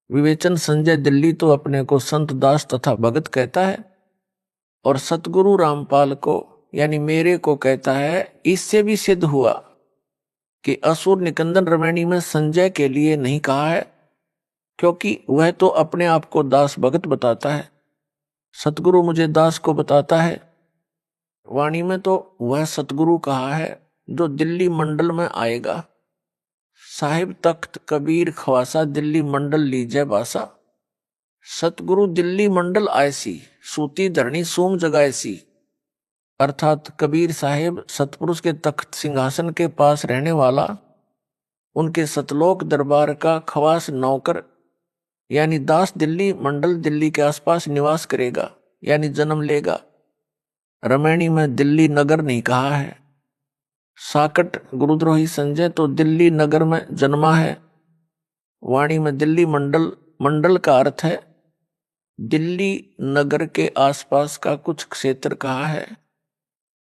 विवेचन संजय दिल्ली तो अपने को संत दास तथा भगत कहता है और सतगुरु रामपाल को यानी मेरे को कहता है। इससे भी सिद्ध हुआ कि असुर निकंदन रमणी में संजय के लिए नहीं कहा है, क्योंकि वह तो अपने आप को दास भगत बताता है। सतगुरु मुझे दास को बताता है। वाणी में तो वह सतगुरु कहा है जो दिल्ली मंडल में आएगा। साहिब तख्त कबीर खवासा, दिल्ली मंडल लीजय बासा। सतगुरु दिल्ली मंडल ऐसी, सूती धरणी सूम जगाएसी। अर्थात कबीर साहिब सतपुरुष के तख्त सिंहासन के पास रहने वाला, उनके सतलोक दरबार का खवास नौकर यानी दास दिल्ली मंडल दिल्ली के आसपास निवास करेगा यानी जन्म लेगा। रमैणी में दिल्ली नगर नहीं कहा है। साकट गुरुद्रोही संजय तो दिल्ली नगर में जन्मा है। वाणी में दिल्ली मंडल, मंडल का अर्थ है दिल्ली नगर के आसपास का कुछ क्षेत्र कहा है।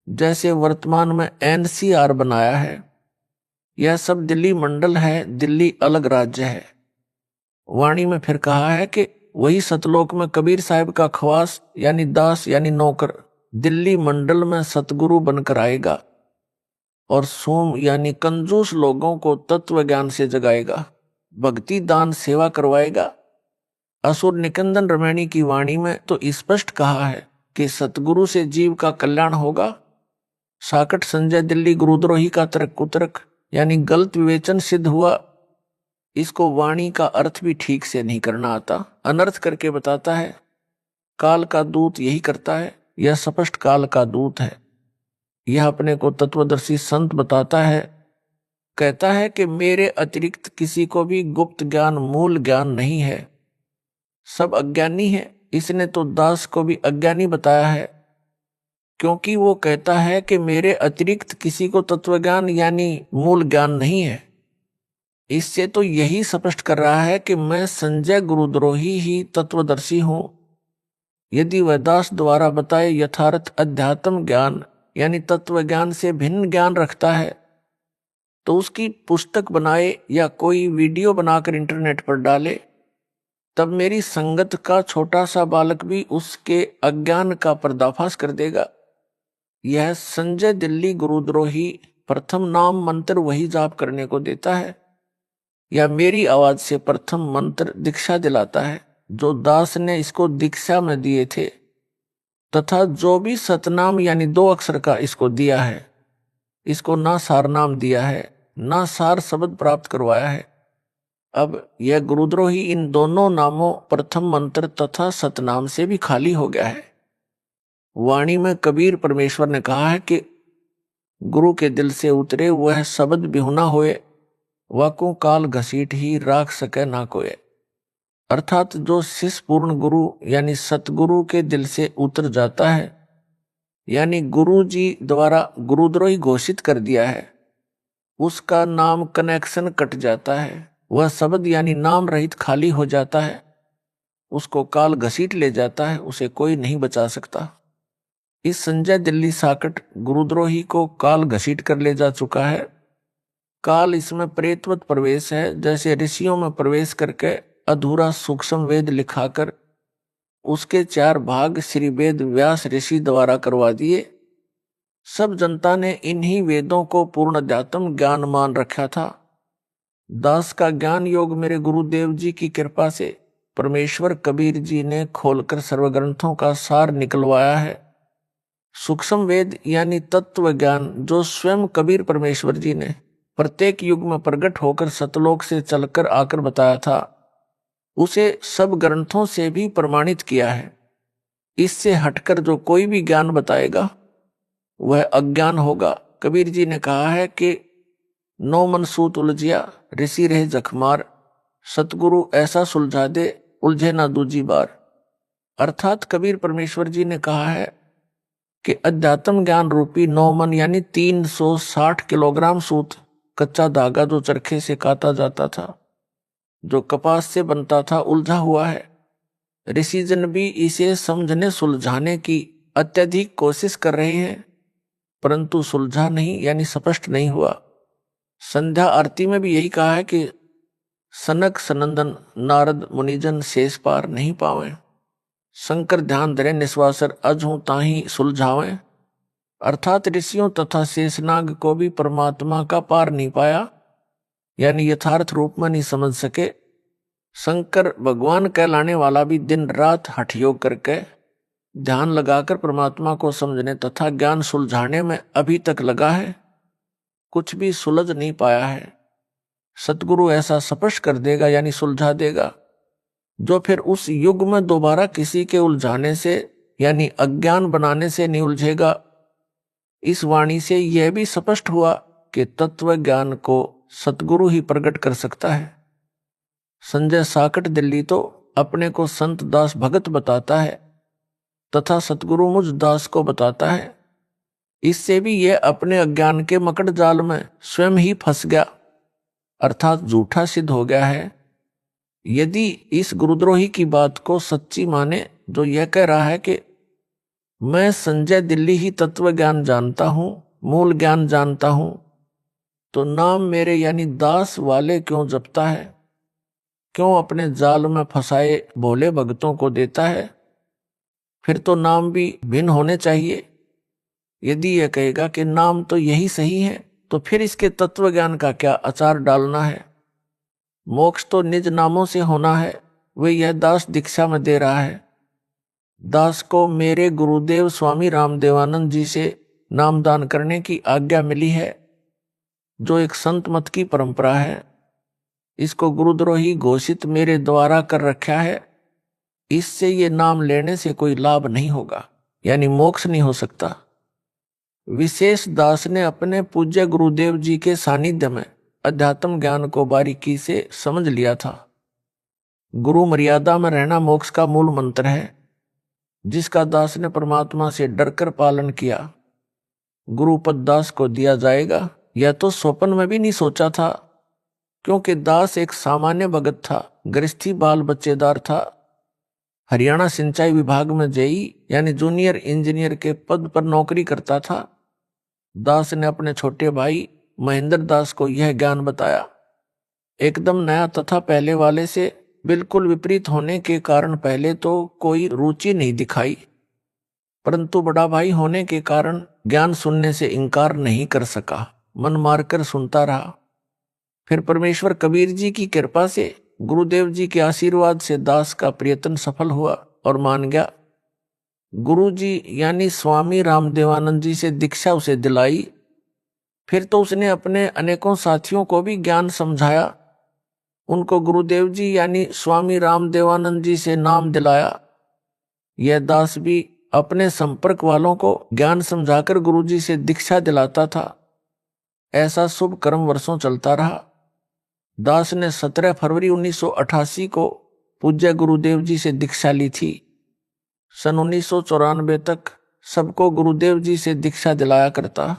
जैसे वर्तमान में एनसीआर बनाया है, यह सब दिल्ली मंडल है, दिल्ली अलग राज्य है। वाणी में फिर कहा है कि वही सतलोक में कबीर साहब का खवास यानी दास यानी नौकर दिल्ली मंडल में सतगुरु बनकर आएगा और सोम यानी कंजूस लोगों को तत्व ज्ञान से जगाएगा, भक्ति दान सेवा करवाएगा। असुर निकंदन रमैणी की वाणी में तो स्पष्ट कहा है कि सतगुरु से जीव का कल्याण होगा। साकट संजय दिल्ली गुरुद्रोही का तर्क कुतर्क यानी गलत विवेचन सिद्ध हुआ। इसको वाणी का अर्थ भी ठीक से नहीं करना आता, अनर्थ करके बताता है। काल का दूत यही करता है, यह स्पष्ट काल का दूत है। यह अपने को तत्वदर्शी संत बताता है, कहता है कि मेरे अतिरिक्त किसी को भी गुप्त ज्ञान मूल ज्ञान नहीं है, सब अज्ञानी है। इसने तो दास को भी अज्ञानी बताया है, क्योंकि वो कहता है कि मेरे अतिरिक्त किसी को तत्वज्ञान यानी मूल ज्ञान नहीं है। इससे तो यही स्पष्ट कर रहा है कि मैं संजय गुरुद्रोही ही तत्वदर्शी हूं। यदि वह दास द्वारा बताए यथार्थ अध्यात्म ज्ञान यानी तत्व ज्ञान से भिन्न ज्ञान रखता है तो उसकी पुस्तक बनाए या कोई वीडियो बनाकर इंटरनेट पर डाले, तब मेरी संगत का छोटा सा बालक भी उसके अज्ञान का पर्दाफाश कर देगा। यह संजय दिल्ली गुरुद्रोही प्रथम नाम मंत्र वही जाप करने को देता है या मेरी आवाज से प्रथम मंत्र दीक्षा दिलाता है जो दास ने इसको दीक्षा में दिए थे, तथा जो भी सतनाम यानी 2 अक्षर का इसको दिया है, इसको ना सार नाम दिया है ना सार शब्द प्राप्त करवाया है। अब यह गुरुद्रोही इन दोनों नामों प्रथम मंत्र तथा सतनाम से भी खाली हो गया है। वाणी में कबीर परमेश्वर ने कहा है कि गुरु के दिल से उतरे वह शब्द बिहुना होए, वाको काल घसीट ही राख सके ना कोय। अर्थात जो शिष्य पूर्ण गुरु यानी सतगुरु के दिल से उतर जाता है यानी गुरु जी द्वारा गुरुद्रोही घोषित कर दिया है, उसका नाम कनेक्शन कट जाता है, वह शब्द यानी नाम रहित खाली हो जाता है, उसको काल घसीट ले जाता है, उसे कोई नहीं बचा सकता। इस संजय दिल्ली साकट गुरुद्रोही को काल घसीट कर ले जा चुका है। काल इसमें प्रेतवत प्रवेश है, जैसे ऋषियों में प्रवेश करके अधूरा सूक्ष्म वेद लिखाकर उसके 4 भाग श्री वेद व्यास ऋषि द्वारा करवा दिए। सब जनता ने इन्हीं वेदों को पूर्ण अध्यात्म ज्ञान मान रखा था। दास का ज्ञान योग मेरे गुरुदेव जी की कृपा से परमेश्वर कबीर जी ने खोलकर सर्वग्रंथों का सार निकलवाया है। सूक्ष्म वेद यानी तत्व ज्ञान जो स्वयं कबीर परमेश्वर जी ने प्रत्येक युग में प्रकट होकर सतलोक से चलकर आकर बताया था, उसे सब ग्रंथों से भी प्रमाणित किया है। इससे हटकर जो कोई भी ज्ञान बताएगा वह अज्ञान होगा। कबीर जी ने कहा है कि 9 मन सूत उलझिया ऋषि रहे जखमार, सतगुरु ऐसा सुलझा दे उलझे ना दूजी बार। अर्थात कबीर परमेश्वर जी ने कहा है कि अध्यात्म ज्ञान रूपी 9 मन यानी 360 किलोग्राम सूत, कच्चा धागा जो चरखे से काता जाता था, जो कपास से बनता था, उलझा हुआ है। ऋषिजन भी इसे समझने सुलझाने की अत्यधिक कोशिश कर रहे हैं, परंतु सुलझा नहीं यानी स्पष्ट नहीं हुआ। संध्या आरती में भी यही कहा है कि सनक सनंदन नारद मुनिजन शेष पार नहीं पावे, शंकर ध्यान धरे निश्वासर अजहू ताही सुलझावें। अर्थात ऋषियों तथा शेषनाग को भी परमात्मा का पार नहीं पाया यानी यथार्थ रूप में नहीं समझ सके। शंकर भगवान कहलाने वाला भी दिन रात हठ योग करके ध्यान लगाकर परमात्मा को समझने तथा ज्ञान सुलझाने में अभी तक लगा है, कुछ भी सुलझ नहीं पाया है। सतगुरु ऐसा स्पष्ट कर देगा यानी सुलझा देगा, जो फिर उस युग में दोबारा किसी के उलझाने से यानी अज्ञान बनाने से नहीं उलझेगा। इस वाणी से यह भी स्पष्ट हुआ कि तत्व ज्ञान को सतगुरु ही प्रकट कर सकता है। संजय साकट दिल्ली तो अपने को संत दास भगत बताता है तथा सतगुरु मुझ दास को बताता है। इससे भी यह अपने अज्ञान के मकड़ जाल में स्वयं ही फंस गया, अर्थात झूठा सिद्ध हो गया है। यदि इस गुरुद्रोही की बात को सच्ची माने जो यह कह रहा है कि मैं संजय दिल्ली ही तत्व ज्ञान जानता हूं, मूल ज्ञान जानता हूं, तो नाम मेरे यानी दास वाले क्यों जपता है, क्यों अपने जाल में फंसाए भोले भक्तों को देता है? फिर तो नाम भी भिन्न होने चाहिए। यदि यह कहेगा कि नाम तो यही सही है, तो फिर इसके तत्व ज्ञान का क्या अचार डालना है? मोक्ष तो निज नामों से होना है, वे यह दास दीक्षा में दे रहा है। दास को मेरे गुरुदेव स्वामी रामदेवानंद जी से नामदान करने की आज्ञा मिली है, जो एक संत मत की परंपरा है। इसको गुरुद्रोही घोषित मेरे द्वारा कर रखा है। इससे ये नाम लेने से कोई लाभ नहीं होगा, यानी मोक्ष नहीं हो सकता। विशेष दास ने अपने पूज्य गुरुदेव जी के सानिध्य में अध्यात्म ज्ञान को बारीकी से समझ लिया था। गुरु मर्यादा में रहना मोक्ष का मूल मंत्र है, जिसका दास ने परमात्मा से डरकर पालन किया। गुरुपद दास को दिया जाएगा, यह तो स्वप्न में भी नहीं सोचा था, क्योंकि दास एक सामान्य भगत था, गृहस्थी बाल बच्चेदार था। हरियाणा सिंचाई विभाग में जेई यानी जूनियर इंजीनियर के पद पर नौकरी करता था। दास ने अपने छोटे भाई महेंद्र दास को यह ज्ञान बताया। एकदम नया तथा पहले वाले से बिल्कुल विपरीत होने के कारण पहले तो कोई रुचि नहीं दिखाई, परंतु बड़ा भाई होने के कारण ज्ञान सुनने से इनकार नहीं कर सका, मन मारकर सुनता रहा। फिर परमेश्वर कबीर जी की कृपा से, गुरुदेव जी के आशीर्वाद से दास का प्रयत्न सफल हुआ और मान गया। गुरु जी यानी स्वामी रामदेवानंद जी से दीक्षा उसे दिलाई। फिर तो उसने अपने अनेकों साथियों को भी ज्ञान समझाया, उनको गुरुदेव जी यानी स्वामी रामदेवानंद जी से नाम दिलाया। यह दास भी अपने संपर्क वालों को ज्ञान समझाकर गुरु जी से दीक्षा दिलाता था। ऐसा शुभ कर्म वर्षों चलता रहा। दास ने 17 फरवरी 1988 को पूज्य गुरुदेव जी से दीक्षा ली थी। सन 1994 तक सबको गुरुदेव जी से दीक्षा दिलाया करता।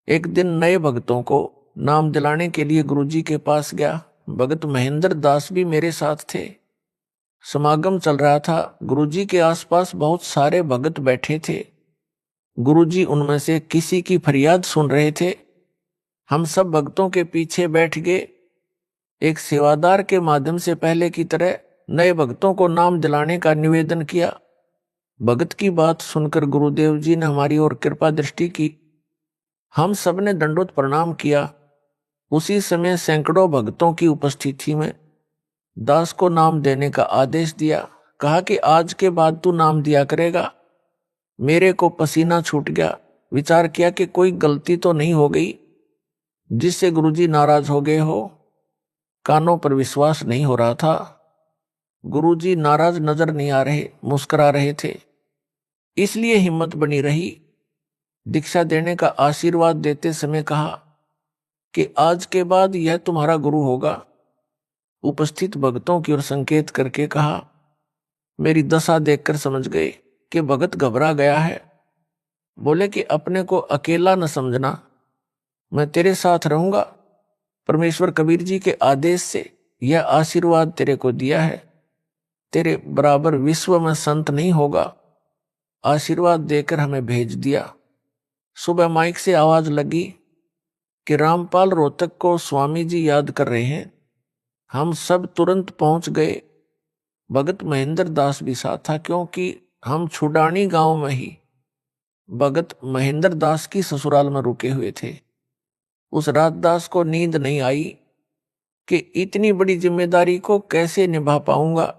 एक दिन नए भक्तों को नाम दिलाने के लिए गुरुजी के पास गया। भगत महेंद्र दास भी मेरे साथ थे। समागम चल रहा था। गुरुजी के आसपास बहुत सारे भगत बैठे थे। गुरुजी उनमें से किसी की फरियाद सुन रहे थे। हम सब भक्तों के पीछे बैठ गए। एक सेवादार के माध्यम से पहले की तरह नए भक्तों को नाम दिलाने का निवेदन किया। भगत की बात सुनकर गुरुदेव जी ने हमारी ओर कृपा दृष्टि की। हम सब ने दंडोत प्रणाम किया। उसी समय सैकड़ों भक्तों की उपस्थिति में दास को नाम देने का आदेश दिया। कहा कि आज के बाद तू नाम दिया करेगा। मेरे को पसीना छूट गया। विचार किया कि कोई गलती तो नहीं हो गई जिससे गुरुजी नाराज हो गए हो। कानों पर विश्वास नहीं हो रहा था। गुरुजी नाराज नजर नहीं आ रहे, मुस्कुरा रहे थे, इसलिए हिम्मत बनी रही। दीक्षा देने का आशीर्वाद देते समय कहा कि आज के बाद यह तुम्हारा गुरु होगा। उपस्थित भक्तों की ओर संकेत करके कहा। मेरी दशा देखकर समझ गए कि भगत घबरा गया है। बोले कि अपने को अकेला न समझना, मैं तेरे साथ रहूंगा। परमेश्वर कबीर जी के आदेश से यह आशीर्वाद तेरे को दिया है। तेरे बराबर विश्व में संत नहीं होगा। आशीर्वाद देकर हमें भेज दिया। सुबह माइक से आवाज लगी कि रामपाल रोहतक को स्वामी जी याद कर रहे हैं। हम सब तुरंत पहुंच गए। भगत महेंद्र दास भी साथ था, क्योंकि हम छुडानी गांव में ही भगत महेंद्र दास की ससुराल में रुके हुए थे। उस रात दास को नींद नहीं आई कि इतनी बड़ी जिम्मेदारी को कैसे निभा पाऊंगा।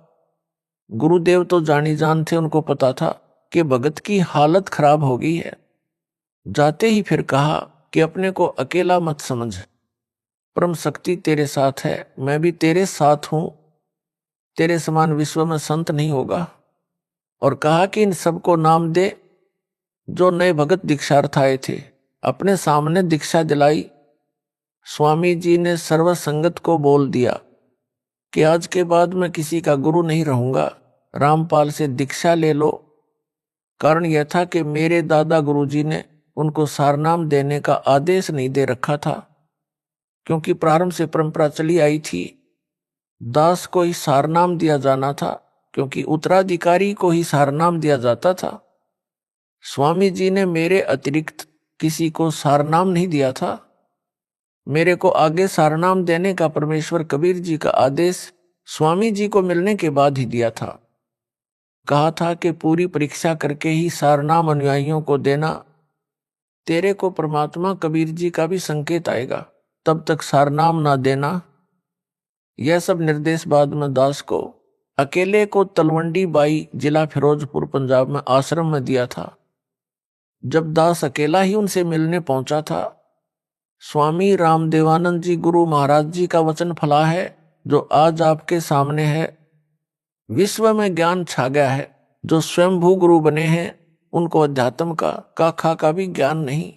गुरुदेव तो जानी जान थे, उनको पता था कि भगत की हालत खराब हो गई है। जाते ही फिर कहा कि अपने को अकेला मत समझ, परम शक्ति तेरे साथ है, मैं भी तेरे साथ हूं। तेरे समान विश्व में संत नहीं होगा। और कहा कि इन सबको नाम दे जो नए भगत दीक्षार्थ आए थे। अपने सामने दीक्षा दिलाई। स्वामी जी ने सर्वसंगत को बोल दिया। कि आज के बाद मैं किसी का गुरु नहीं रहूंगा, रामपाल से दीक्षा ले लो। कारण यह था कि मेरे दादा गुरुजी ने उनको सारनाम देने का आदेश नहीं दे रखा था, क्योंकि प्रारंभ से परंपरा चली आई थी दास को ही सारनाम दिया जाना था, क्योंकि उत्तराधिकारी को ही सारनाम दिया जाता था। स्वामी जी ने मेरे अतिरिक्त किसी को सारनाम नहीं दिया था। मेरे को आगे सारनाम देने का परमेश्वर कबीर जी का आदेश स्वामी जी को मिलने के बाद ही दिया था। कहा था कि पूरी परीक्षा करके ही सारनाम अनुयायियों को देना, तेरे को परमात्मा कबीर जी का भी संकेत आएगा, तब तक सारनाम ना देना। यह सब निर्देश बाद में दास को अकेले को तलवंडी बाई जिला फिरोजपुर पंजाब में आश्रम में दिया था। जब दास अकेला ही उनसे मिलने पहुंचा था, स्वामी रामदेवानंद जी गुरु महाराज जी का वचन फला है जो आज आपके सामने है। विश्व में ज्ञान छा गया है। जो स्वयंभू गुरु बने हैं उनको अध्यात्म का खा का भी ज्ञान नहीं।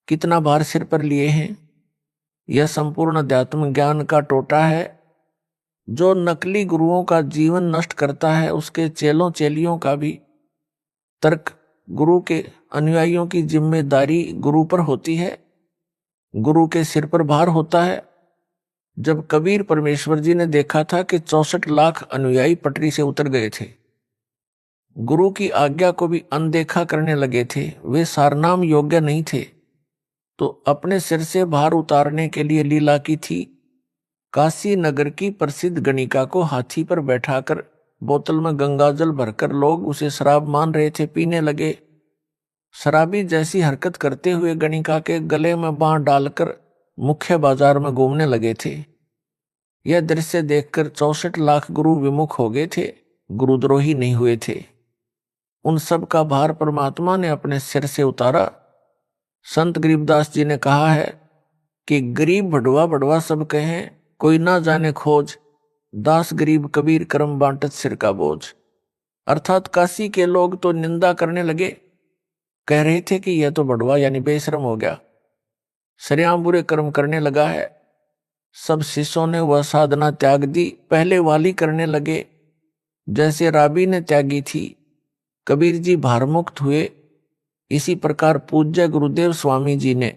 कितना भार सिर पर लिए हैं। यह संपूर्ण अध्यात्म ज्ञान का टोटा है। जो नकली गुरुओं का जीवन नष्ट करता है, उसके चेलों चेलियों का भी तर्क गुरु के अनुयायियों की जिम्मेदारी गुरु पर होती है, गुरु के सिर पर भार होता है। जब कबीर परमेश्वर जी ने देखा था कि 64 लाख अनुयायी पटरी से उतर गए थे, गुरु की आज्ञा को भी अनदेखा करने लगे थे, वे सारनाम योग्य नहीं थे, तो अपने सिर से भार उतारने के लिए लीला की थी। काशी नगर की प्रसिद्ध गणिका को हाथी पर बैठाकर बोतल में गंगाजल भरकर लोग उसे शराब मान रहे थे, पीने लगे। शराबी जैसी हरकत करते हुए गणिका के गले में बांह डालकर मुख्य बाजार में घूमने लगे थे। यह दृश्य देखकर 64 लाख गुरु विमुख हो गए थे, गुरुद्रोही नहीं हुए थे। उन सब का भार परमात्मा ने अपने सिर से उतारा। संत गरीबदास जी ने कहा है कि गरीब भड़वा भड़वा सब कहें, कोई ना जाने खोज, दास गरीब कबीर करम बांटत सिर का बोझ। अर्थात काशी के लोग तो निंदा करने लगे, कह रहे थे कि यह तो भड़वा यानी बेशरम हो गया, सरेआम बुरे कर्म करने लगा है। सब शिष्यों ने वह साधना त्याग दी, पहले वाली करने लगे जैसे राबी ने त्यागी थी। कबीर जी भारमुक्त हुए। इसी प्रकार पूज्य गुरुदेव स्वामी जी ने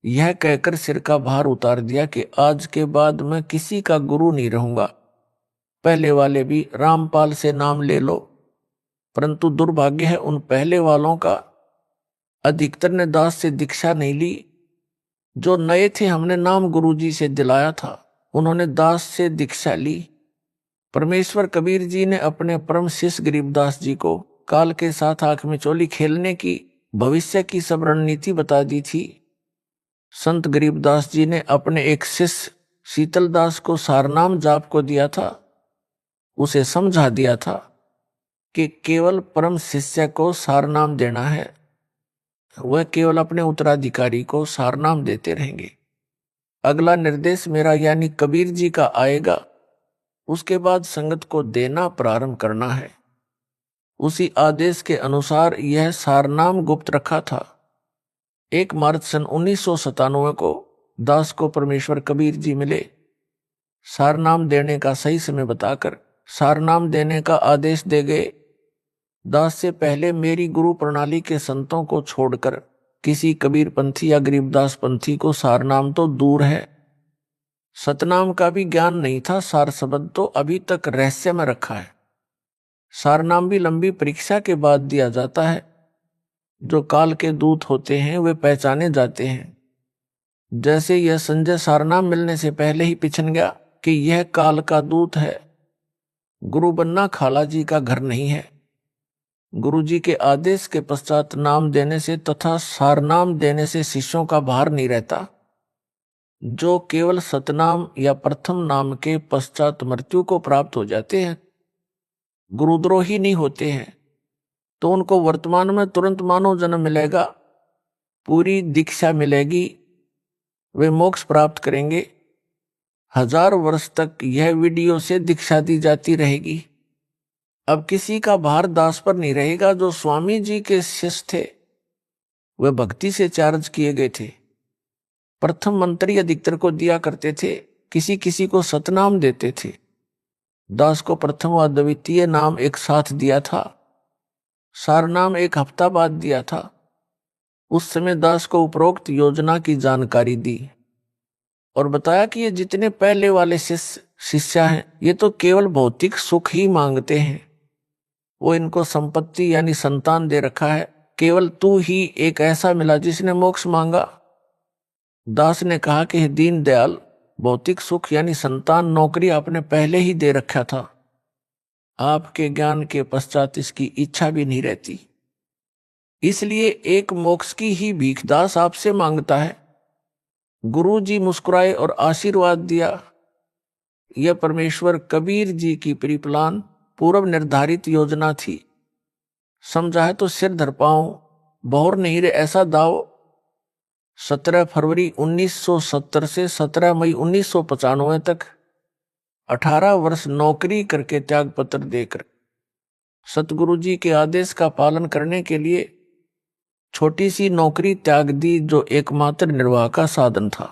यह कहकर सिर का भार उतार दिया कि आज के बाद मैं किसी का गुरु नहीं रहूंगा। पहले वाले भी रामपाल से नाम ले लो, परंतु दुर्भाग्य है उन पहले वालों का अधिकतर ने दास से दीक्षा नहीं ली। जो नए थे हमने नाम गुरुजी से दिलाया था, उन्होंने दास से दीक्षा ली। परमेश्वर कबीर जी ने अपने परम शिष्य गरीबदास जी को काल के साथ आंख में चोली खेलने की भविष्य की सब रणनीति बता दी थी। संत गरीबदास जी ने अपने एक शिष्य शीतलदास को सारनाम जाप को दिया था। उसे समझा दिया था कि केवल परम शिष्य को सारनाम देना है, वह केवल अपने उत्तराधिकारी को सारनाम देते रहेंगे। अगला निर्देश मेरा यानी कबीर जी का आएगा, उसके बाद संगत को देना प्रारंभ करना है। उसी आदेश के अनुसार यह सारनाम गुप्त रखा था। 1 मार्च सन 1997 को दास को परमेश्वर कबीर जी मिले। सारनाम देने का सही समय बताकर सारनाम देने का आदेश दे गए। दास से पहले मेरी गुरु प्रणाली के संतों को छोड़कर किसी कबीर पंथी या गरीबदास पंथी को सारनाम तो दूर है, सतनाम का भी ज्ञान नहीं था। सार शब्द तो अभी तक रहस्य में रखा है। सारनाम भी लंबी परीक्षा के बाद दिया जाता है। जो काल के दूत होते हैं वे पहचाने जाते हैं। जैसे यह संजय सारनाम मिलने से पहले ही पिछन गया कि यह काल का दूत है। गुरु बनना खाला जी का घर नहीं है। गुरु जी के आदेश के पश्चात नाम देने से तथा सारनाम देने से शिष्यों का भार नहीं रहता। जो केवल सतनाम या प्रथम नाम के पश्चात मृत्यु को प्राप्त हो जाते हैं, गुरुद्रोही नहीं होते हैं, तो उनको वर्तमान में तुरंत मानव जन्म मिलेगा, पूरी दीक्षा मिलेगी, वे मोक्ष प्राप्त करेंगे। 1000 वर्ष तक यह वीडियो से दीक्षा दी जाती रहेगी। अब किसी का भार दास पर नहीं रहेगा। जो स्वामी जी के शिष्य थे वे भक्ति से चार्ज किए गए थे। प्रथम मंत्री अधिकतर को दिया करते थे, किसी किसी को सतनाम देते थे। दास को प्रथम व द्वितीय नाम एक साथ दिया था, सारनाम एक हफ्ता बाद दिया था। उस समय दास को उपरोक्त योजना की जानकारी दी और बताया कि ये जितने पहले वाले शिष्य हैं ये तो केवल भौतिक सुख ही मांगते हैं, वो इनको संपत्ति यानी संतान दे रखा है, केवल तू ही एक ऐसा मिला जिसने मोक्ष मांगा। दास ने कहा कि दीन दयाल, भौतिक सुख यानी संतान नौकरी आपने पहले ही दे रखा था, आपके ज्ञान के पश्चात इसकी इच्छा भी नहीं रहती, इसलिए एक मोक्ष की ही भीख दास आपसे मांगता है। गुरु जी मुस्कुराए और आशीर्वाद दिया। यह परमेश्वर कबीर जी की प्रीप्लान पूर्व निर्धारित योजना थी। समझा है तो सिर धर पाऊं, बहुर नहीं रे ऐसा दाव। 17 फरवरी 1970 से 17 मई 1995 तक 18 वर्ष नौकरी करके त्याग पत्र देकर सतगुरु जी के आदेश का पालन करने के लिए छोटी सी नौकरी त्याग दी, जो एकमात्र निर्वाह का साधन था।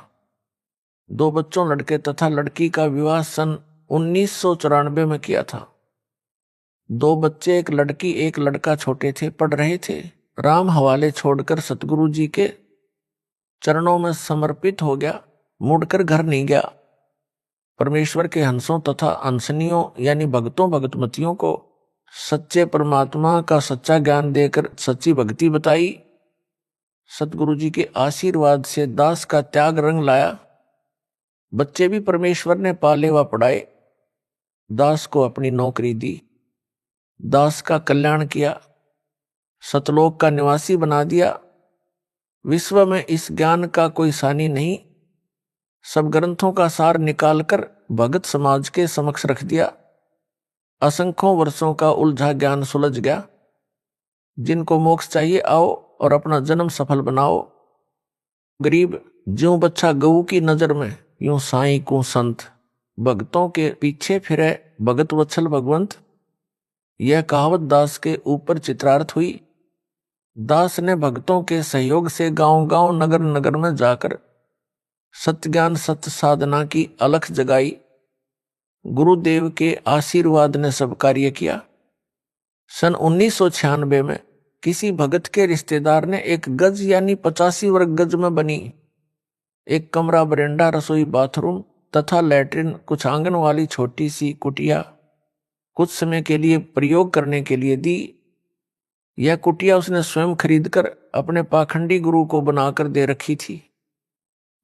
2 बच्चों लड़के तथा लड़की का विवाह सन 1994 में किया था। 2 बच्चे, एक लड़की एक लड़का छोटे थे, पढ़ रहे थे। राम हवाले छोड़कर सतगुरु जी के चरणों में समर्पित हो गया, मुड़कर घर नहीं गया। परमेश्वर के हंसों तथा हंसनियों यानी भक्तों भगतमतियों को सच्चे परमात्मा का सच्चा ज्ञान देकर सच्ची भक्ति बताई। सतगुरु जी के आशीर्वाद से दास का त्याग रंग लाया। बच्चे भी परमेश्वर ने पाले व पढ़ाए, दास को अपनी नौकरी दी, दास का कल्याण किया, सतलोक का निवासी बना दिया। विश्व में इस ज्ञान का कोई सानी नहीं। सब ग्रंथों का सार निकालकर भगत समाज के समक्ष रख दिया। असंख्यों वर्षों का उलझा ज्ञान सुलझ गया। जिनको मोक्ष चाहिए आओ और अपना जन्म सफल बनाओ। गरीब ज्यों बच्चा गऊ की नजर में, यूं साईं को संत, भक्तों के पीछे फिरे भगत वत्सल भगवंत। यह कहावत दास के ऊपर चित्रार्थ हुई। दास ने भक्तों के सहयोग से गांव-गांव नगर-नगर में जाकर सत्य ज्ञान सत्य साधना की अलख जगाई। गुरुदेव के आशीर्वाद ने सब कार्य किया। सन 1996 में किसी भगत के रिश्तेदार ने एक गज यानी 85 वर्ग गज में बनी एक कमरा, बरेंडा, रसोई, बाथरूम तथा लैट्रिन, कुछ आंगन वाली छोटी सी कुटिया कुछ समय के लिए प्रयोग करने के लिए दी। यह कुटिया उसने स्वयं खरीदकर अपने पाखंडी गुरु को बनाकर दे रखी थी,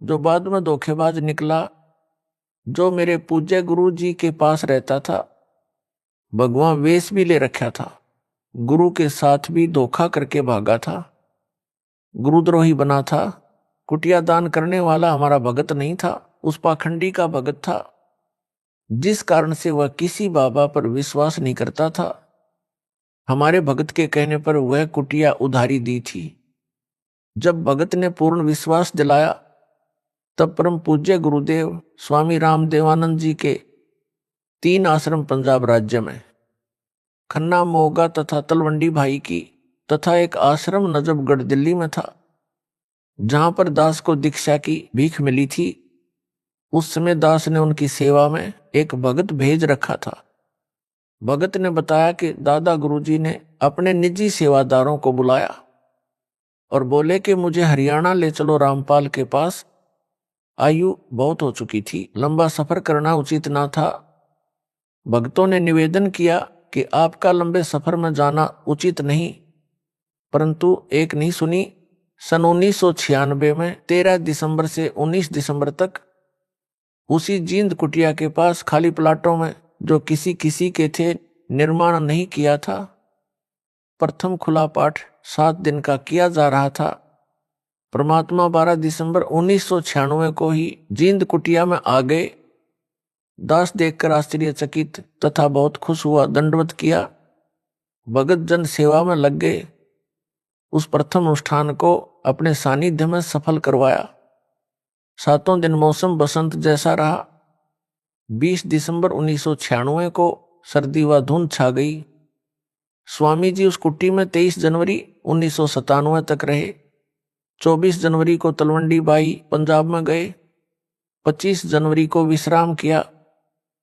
जो बाद में धोखेबाज निकला। जो मेरे पूज्य गुरु जी के पास रहता था, भगवान वेश भी ले रखा था, गुरु के साथ भी धोखा करके भागा था, गुरुद्रोही बना था। कुटिया दान करने वाला हमारा भगत नहीं था, उस पाखंडी का भगत था, जिस कारण से वह किसी बाबा पर विश्वास नहीं करता था। हमारे भगत के कहने पर वह कुटिया उधारी दी थी। जब भगत ने पूर्ण विश्वास दिलाया, तब परम पूज्य गुरुदेव स्वामी रामदेवानंद जी के 3 आश्रम पंजाब राज्य में, खन्ना, मोगा तथा तलवंडी भाई की, तथा एक आश्रम नजफगढ़ दिल्ली में था, जहां पर दास को दीक्षा की भीख मिली थी। उस समय दास ने उनकी सेवा में एक भगत भेज रखा था। भगत ने बताया कि दादा गुरुजी ने अपने निजी सेवादारों को बुलाया और बोले कि मुझे हरियाणा ले चलो रामपाल के पास। आयु बहुत हो चुकी थी, लंबा सफर करना उचित ना था। भक्तों ने निवेदन किया कि आपका लंबे सफर में जाना उचित नहीं, परंतु एक नहीं सुनी। सन 1996 में 13 दिसंबर से 19 दिसंबर तक उसी जींद कुटिया के पास खाली प्लाटों में, जो किसी किसी के थे, निर्माण नहीं किया था, प्रथम खुला पाठ 7 दिन का किया जा रहा था। परमात्मा 12 दिसंबर 1996 को ही जींद कुटिया में आ गए। दास देखकर आश्चर्यचकित तथा बहुत खुश हुआ, दंडवत किया। भगत जन सेवा में लग गए। उस प्रथम अनुष्ठान को अपने सानिध्य में सफल करवाया। 7 दिन मौसम बसंत जैसा रहा। 20 दिसंबर 1996 को सर्दी व धुंध छा गई। स्वामी जी उस कुटी में 23 जनवरी 1997 तक रहे। 24 जनवरी को तलवंडी बाई पंजाब में गए 25 जनवरी को विश्राम किया।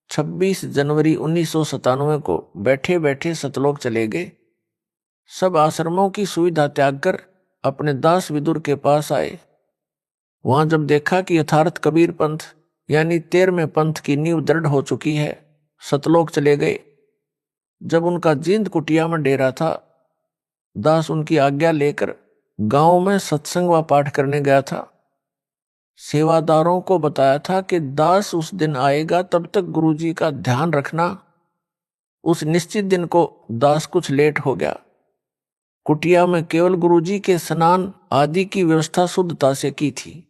26 जनवरी 1997 को बैठे बैठे सतलोक चले गए। सब आश्रमों की सुविधा त्याग कर अपने दास विदुर के पास आए। वहां जब देखा कि यथार्थ कबीर पंथ यानी 13वें पंथ की नींव दृढ़ हो चुकी है, सतलोक चले गए। जब उनका जींद कुटिया में डेरा था, दास उनकी आज्ञा लेकर गांव में सत्संग व पाठ करने गया था। सेवादारों को बताया था कि दास उस दिन आएगा, तब तक गुरुजी का ध्यान रखना। उस निश्चित दिन को दास कुछ लेट हो गया। कुटिया में केवल गुरुजी के स्नान आदि की व्यवस्था शुद्धता से की थी।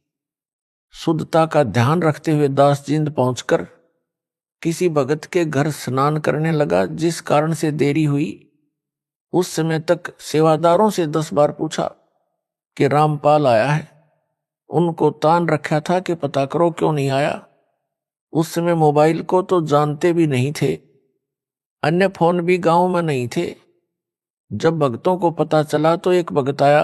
शुद्धता का ध्यान रखते हुए दास जींद पहुंचकर किसी भगत के घर स्नान करने लगा, जिस कारण से देरी हुई। उस समय तक सेवादारों से 10 बार पूछा कि रामपाल आया है। उनको तान रखा था कि पता करो क्यों नहीं आया। उस समय मोबाइल को तो जानते भी नहीं थे, अन्य फोन भी गांव में नहीं थे। जब भक्तों को पता चला तो एक भगत आया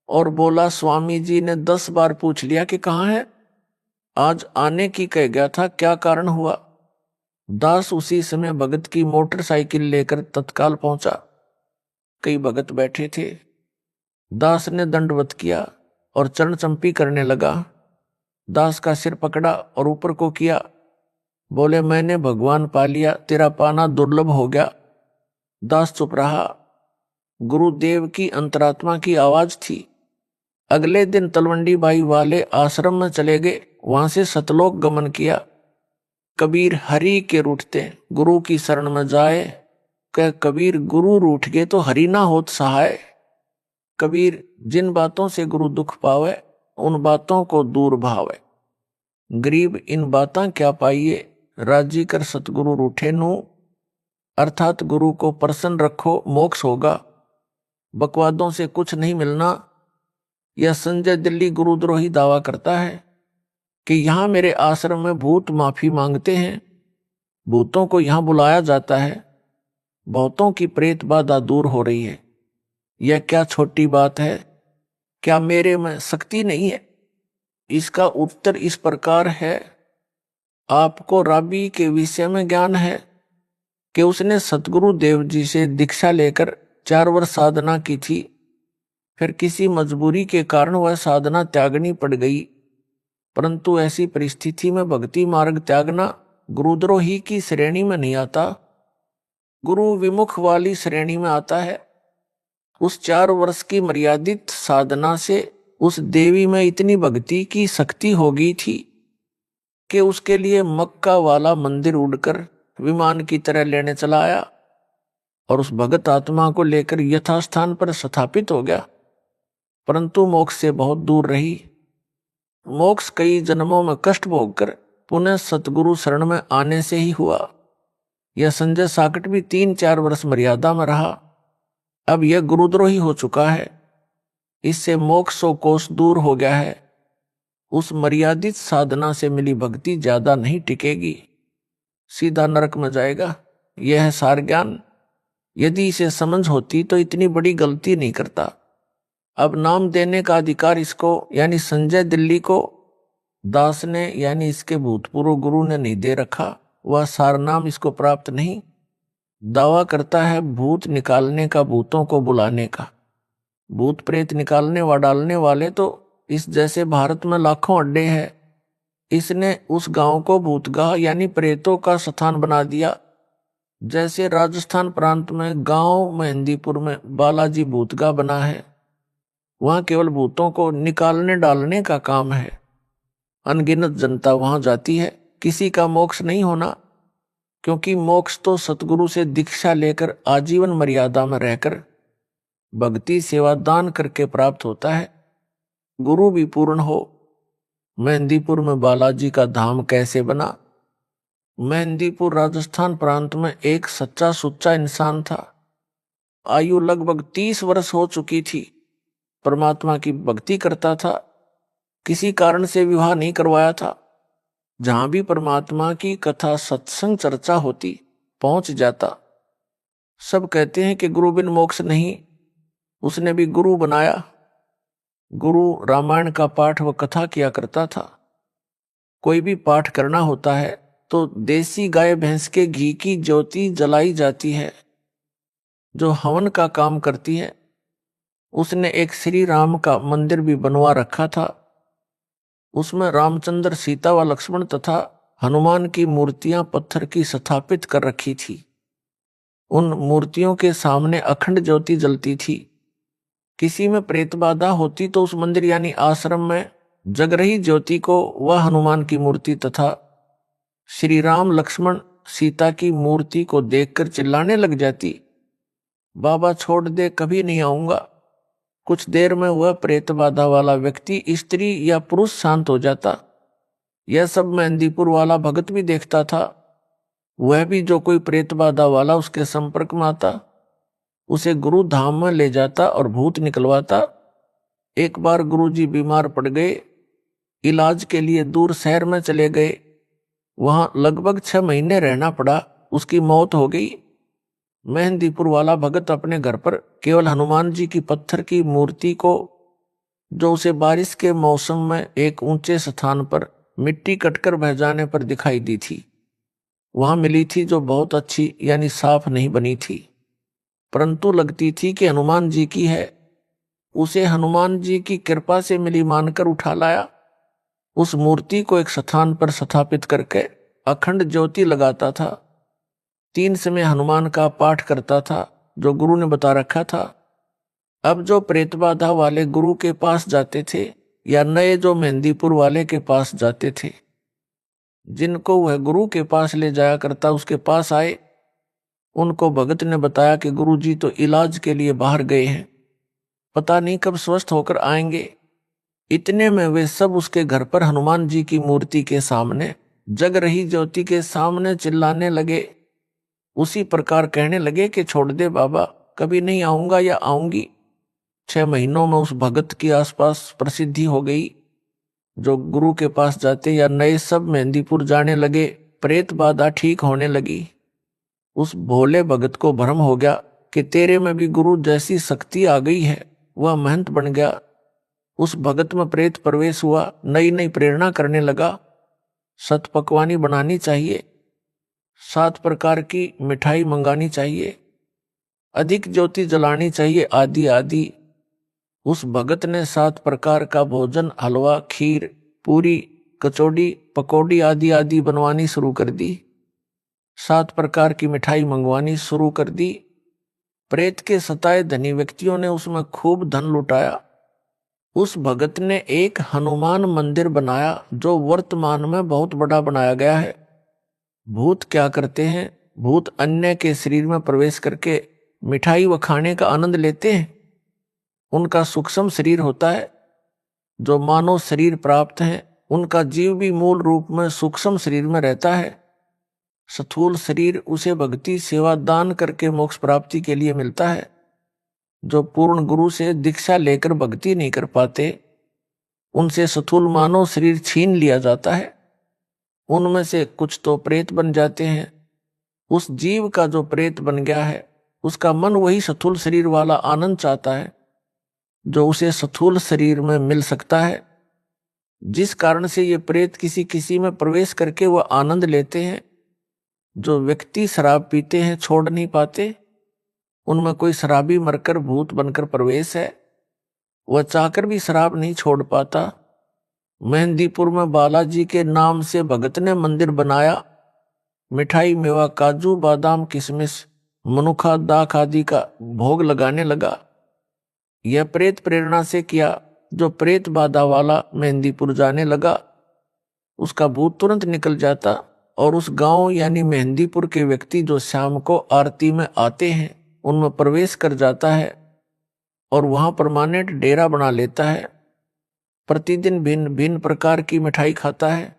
और बोला, स्वामी जी ने 10 बार पूछ लिया कि कहाँ है, आज आने की कह गया था, क्या कारण हुआ। दास उसी समय भगत की मोटरसाइकिल लेकर तत्काल पहुंचा। कई भगत बैठे थे। दास ने दंडवत किया और चरण चंपी करने लगा। दास का सिर पकड़ा और ऊपर को किया। बोले, मैंने भगवान पा लिया, तेरा पाना दुर्लभ हो गया। दास चुप रहा। गुरुदेव की अंतरात्मा की आवाज थी। अगले दिन तलवंडी बाई वाले आश्रम में चले गए, वहां से सतलोक गमन किया। कबीर हरि के रूठते गुरु की शरण में जाए। कह कबीर, गुरु रूठ गए तो हरि ना होत सहाय। कबीर, जिन बातों से गुरु दुख पावे, उन बातों को दूर भावे। गरीब इन बातां क्या पाइए, राजी कर सतगुरु रूठे नू। अर्थात गुरु को प्रसन्न रखो, मोक्ष होगा। बकवादों से कुछ नहीं मिलना। यह संजय दिल्ली गुरुद्रोही दावा करता है कि यहां मेरे आश्रम में भूत माफी मांगते हैं। भूतों को यहां बुलाया जाता है। बहुतों की प्रेत बाधा दूर हो रही है। यह क्या छोटी बात है? क्या मेरे में शक्ति नहीं है? इसका उत्तर इस प्रकार है। आपको राबी के विषय में ज्ञान है कि उसने सतगुरु देव जी से दीक्षा लेकर 4 वर्ष साधना की थी। फिर किसी मजबूरी के कारण वह साधना त्यागनी पड़ गई। परंतु ऐसी परिस्थिति में भक्ति मार्ग त्यागना गुरुद्रोही की श्रेणी में नहीं आता, गुरु विमुख वाली श्रेणी में आता है। उस 4 वर्ष की मर्यादित साधना से उस देवी में इतनी भक्ति की शक्ति हो गई थी कि उसके लिए मक्का वाला मंदिर उड़कर विमान की तरह लेने चला आया और उस भगत आत्मा को लेकर यथास्थान पर स्थापित हो गया। परंतु मोक्ष से बहुत दूर रही। मोक्ष कई जन्मों में कष्ट भोगकर पुनः सतगुरु शरण में आने से ही हुआ। यह संजय साकट भी 3-4 वर्ष मर्यादा में रहा। अब यह गुरुद्रोही हो चुका है। इससे मोक्ष 100 कोस दूर हो गया है। उस मर्यादित साधना से मिली भक्ति ज्यादा नहीं टिकेगी, सीधा नरक में जाएगा। यह है सार ज्ञान। यदि इसे समझ होती तो इतनी बड़ी गलती नहीं करता। अब नाम देने का अधिकार इसको यानी संजय दिल्ली को दास ने यानी इसके भूतपूर्व गुरु ने नहीं दे रखा। वह सार नाम इसको प्राप्त नहीं। दावा करता है भूत निकालने का, भूतों को बुलाने का। भूत प्रेत निकालने व डालने वाले तो इस जैसे भारत में लाखों अड्डे हैं। इसने उस गांव को भूतगाह यानी प्रेतों का स्थान बना दिया। जैसे राजस्थान प्रांत में गांव मेहंदीपुर में बालाजी भूतगाह बना है, वहां केवल भूतों को निकालने डालने का काम है। अनगिनत जनता वहां जाती है। किसी का मोक्ष नहीं होना, क्योंकि मोक्ष तो सतगुरु से दीक्षा लेकर आजीवन मर्यादा में रहकर भक्ति सेवा दान करके प्राप्त होता है। गुरु भी पूर्ण हो। मेहंदीपुर में बालाजी का धाम कैसे बना? मेहंदीपुर राजस्थान प्रांत में एक सच्चा सुच्चा इंसान था। आयु लगभग 30 वर्ष हो चुकी थी। परमात्मा की भक्ति करता था। किसी कारण से विवाह नहीं करवाया था। जहां भी परमात्मा की कथा सत्संग चर्चा होती पहुंच जाता। सब कहते हैं कि गुरु बिन मोक्ष नहीं। उसने भी गुरु बनाया। गुरु रामायण का पाठ व कथा किया करता था। कोई भी पाठ करना होता है तो देसी गाय भैंस के घी की ज्योति जलाई जाती है जो हवन का काम करती है। उसने एक श्री राम का मंदिर भी बनवा रखा था। उसमें रामचंद्र, सीता व लक्ष्मण तथा हनुमान की मूर्तियां पत्थर की स्थापित कर रखी थी। उन मूर्तियों के सामने अखंड ज्योति जलती थी। किसी में प्रेत बाधा होती तो उस मंदिर यानी आश्रम में जग रही ज्योति को वह हनुमान की मूर्ति तथा श्री राम, लक्ष्मण, सीता की मूर्ति को देखकर चिल्लाने लग जाती, बाबा छोड़ दे, कभी नहीं आऊंगा। कुछ देर में वह प्रेत बाधा वाला व्यक्ति स्त्री या पुरुष शांत हो जाता। यह सब मेहंदीपुर वाला भगत भी देखता था। वह भी जो कोई प्रेत बाधा वाला उसके संपर्क में आता उसे गुरु धाम में ले जाता और भूत निकलवाता। एक बार गुरुजी बीमार पड़ गए, इलाज के लिए दूर शहर में चले गए। वहां लगभग 6 महीने रहना पड़ा। उसकी मौत हो गई। मेहंदीपुर वाला भगत अपने घर पर केवल हनुमान जी की पत्थर की मूर्ति को, जो उसे बारिश के मौसम में एक ऊंचे स्थान पर मिट्टी कटकर बह जाने पर दिखाई दी थी, वहां मिली थी, जो बहुत अच्छी यानी साफ नहीं बनी थी, परंतु लगती थी कि हनुमान जी की है। उसे हनुमान जी की कृपा से मिली मानकर उठा लाया। उस मूर्ति को एक स्थान पर स्थापित करके अखंड ज्योति लगाता था। 3 समय हनुमान का पाठ करता था जो गुरु ने बता रखा था। अब जो प्रेत बाधा वाले गुरु के पास जाते थे या नए जो मेहंदीपुर वाले के पास जाते थे, जिनको वह गुरु के पास ले जाया करता उसके पास आए, उनको भगत ने बताया कि गुरुजी तो इलाज के लिए बाहर गए हैं, पता नहीं कब स्वस्थ होकर आएंगे। इतने में वे सब उसके घर पर हनुमान जी की मूर्ति के सामने जग रही ज्योति के सामने चिल्लाने लगे। उसी प्रकार कहने लगे कि छोड़ दे बाबा, कभी नहीं आऊंगा या आऊंगी। 6 महीनों में उस भगत के आसपास प्रसिद्धि हो गई। जो गुरु के पास जाते या नए सब मेहंदीपुर जाने लगे, प्रेत बाधा ठीक होने लगी। उस भोले भगत को भ्रम हो गया कि तेरे में भी गुरु जैसी शक्ति आ गई है। वह महंत बन गया। उस भगत में प्रेत प्रवेश हुआ। नई नई प्रेरणा करने लगा। सत पकवानी बनानी चाहिए, 7 प्रकार की मिठाई मंगानी चाहिए, अधिक ज्योति जलानी चाहिए, आदि आदि। उस भगत ने 7 प्रकार का भोजन, हलवा, खीर, पूरी, कचौड़ी, पकौड़ी आदि आदि बनवानी शुरू कर दी। 7 प्रकार की मिठाई मंगवानी शुरू कर दी। प्रेत के सताए धनी व्यक्तियों ने उसमें खूब धन लुटाया। उस भगत ने एक हनुमान मंदिर बनाया जो वर्तमान में बहुत बड़ा बनाया गया है। भूत क्या करते हैं? भूत अन्य के शरीर में प्रवेश करके मिठाई व खाने का आनंद लेते हैं। उनका सूक्ष्म शरीर होता है। जो मानव शरीर प्राप्त है उनका जीव भी मूल रूप में सूक्ष्म शरीर में रहता है। स्थूल शरीर उसे भक्ति, सेवा, दान करके मोक्ष प्राप्ति के लिए मिलता है। जो पूर्ण गुरु से दीक्षा लेकर भक्ति नहीं कर पाते, उनसे स्थूल मानव शरीर छीन लिया जाता है। उनमें से कुछ तो प्रेत बन जाते हैं। उस जीव का जो प्रेत बन गया है उसका मन वही स्थूल शरीर वाला आनंद चाहता है जो उसे स्थूल शरीर में मिल सकता है। जिस कारण से ये प्रेत किसी किसी में प्रवेश करके वह आनंद लेते हैं। जो व्यक्ति शराब पीते हैं, छोड़ नहीं पाते, उनमें कोई शराबी मरकर भूत बनकर प्रवेश है। वह चाहकर भी शराब नहीं छोड़ पाता। मेहंदीपुर में बालाजी के नाम से भगत ने मंदिर बनाया। मिठाई, मेवा, काजू, बादाम, किशमिश, मनुखा, दाख आदि का भोग लगाने लगा। यह प्रेत प्रेरणा से किया। जो प्रेत बाधा वाला मेहंदीपुर जाने लगा उसका भूत तुरंत निकल जाता और उस गांव यानी मेहंदीपुर के व्यक्ति जो शाम को आरती में आते हैं उनमें प्रवेश कर जाता है और वहां परमानेंट डेरा बना लेता है। प्रतिदिन भिन्न भिन्न प्रकार की मिठाई खाता है।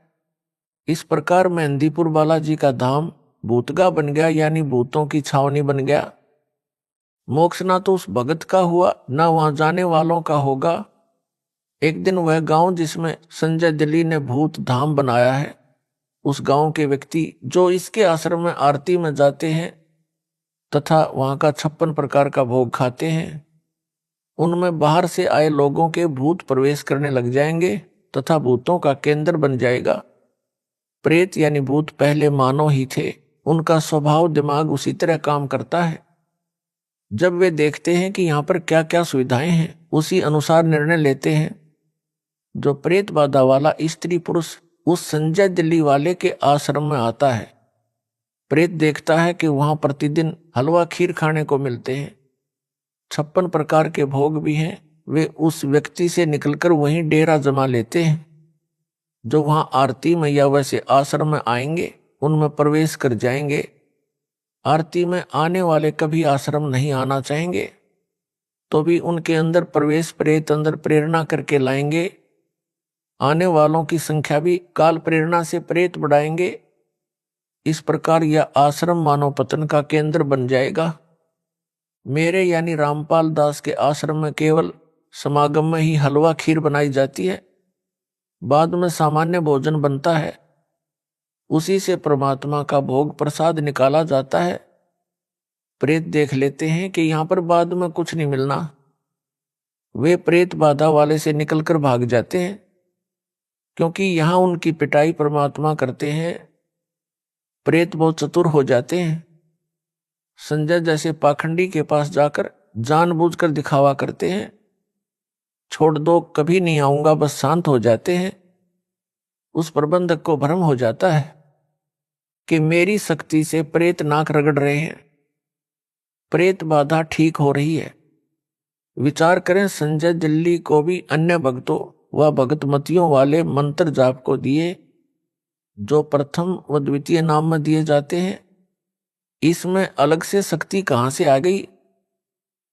इस प्रकार मेहंदीपुर बालाजी का धाम भूतगा बन गया, यानी भूतों की छावनी बन गया। मोक्ष ना तो उस भगत का हुआ ना वहां जाने वालों का होगा। एक दिन वह गांव जिसमें संजय दिल्ली ने भूत धाम बनाया है, उस गांव के व्यक्ति जो इसके आश्रम में आरती में जाते हैं तथा वहां का 56 प्रकार का भोग खाते हैं, उनमें बाहर से आए लोगों के भूत प्रवेश करने लग जाएंगे तथा भूतों का केंद्र बन जाएगा। प्रेत यानी भूत पहले मानव ही थे, उनका स्वभाव दिमाग उसी तरह काम करता है। जब वे देखते हैं कि यहाँ पर क्या क्या सुविधाएं हैं, उसी अनुसार निर्णय लेते हैं। जो प्रेत बाधा वाला स्त्री पुरुष उस संजय दिल्ली वाले के आश्रम में आता है, प्रेत देखता है कि वहां प्रतिदिन हलवा खीर खाने को मिलते हैं, 56 प्रकार के भोग भी हैं। वे उस व्यक्ति से निकलकर वहीं डेरा जमा लेते हैं। जो वहां आरती में या वैसे आश्रम में आएंगे, उनमें प्रवेश कर जाएंगे। आरती में आने वाले कभी आश्रम नहीं आना चाहेंगे, तो भी उनके अंदर प्रवेश प्रेत अंदर प्रेरणा करके लाएंगे। आने वालों की संख्या भी काल प्रेरणा से प्रेत बढ़ाएंगे। इस प्रकार यह आश्रम मानव पतन का केंद्र बन जाएगा। मेरे यानी रामपाल दास के आश्रम में केवल समागम में ही हलवा खीर बनाई जाती है, बाद में सामान्य भोजन बनता है। उसी से परमात्मा का भोग प्रसाद निकाला जाता है। प्रेत देख लेते हैं कि यहां पर बाद में कुछ नहीं मिलना, वे प्रेत बाधा वाले से निकलकर भाग जाते हैं, क्योंकि यहां उनकी पिटाई परमात्मा करते हैं। प्रेत बहुत चतुर हो जाते हैं। संजय जैसे पाखंडी के पास जाकर जानबूझकर दिखावा करते हैं, छोड़ दो कभी नहीं आऊंगा, बस शांत हो जाते हैं। उस प्रबंधक को भ्रम हो जाता है कि मेरी शक्ति से प्रेत नाक रगड़ रहे हैं, प्रेत बाधा ठीक हो रही है। विचार करें, संजय दिल्ली को भी अन्य भक्तों व भगतमतियों वाले मंत्र जाप को दिए, जो प्रथम व द्वितीय नाम में दिए जाते हैं। इसमें अलग से शक्ति कहां से आ गई?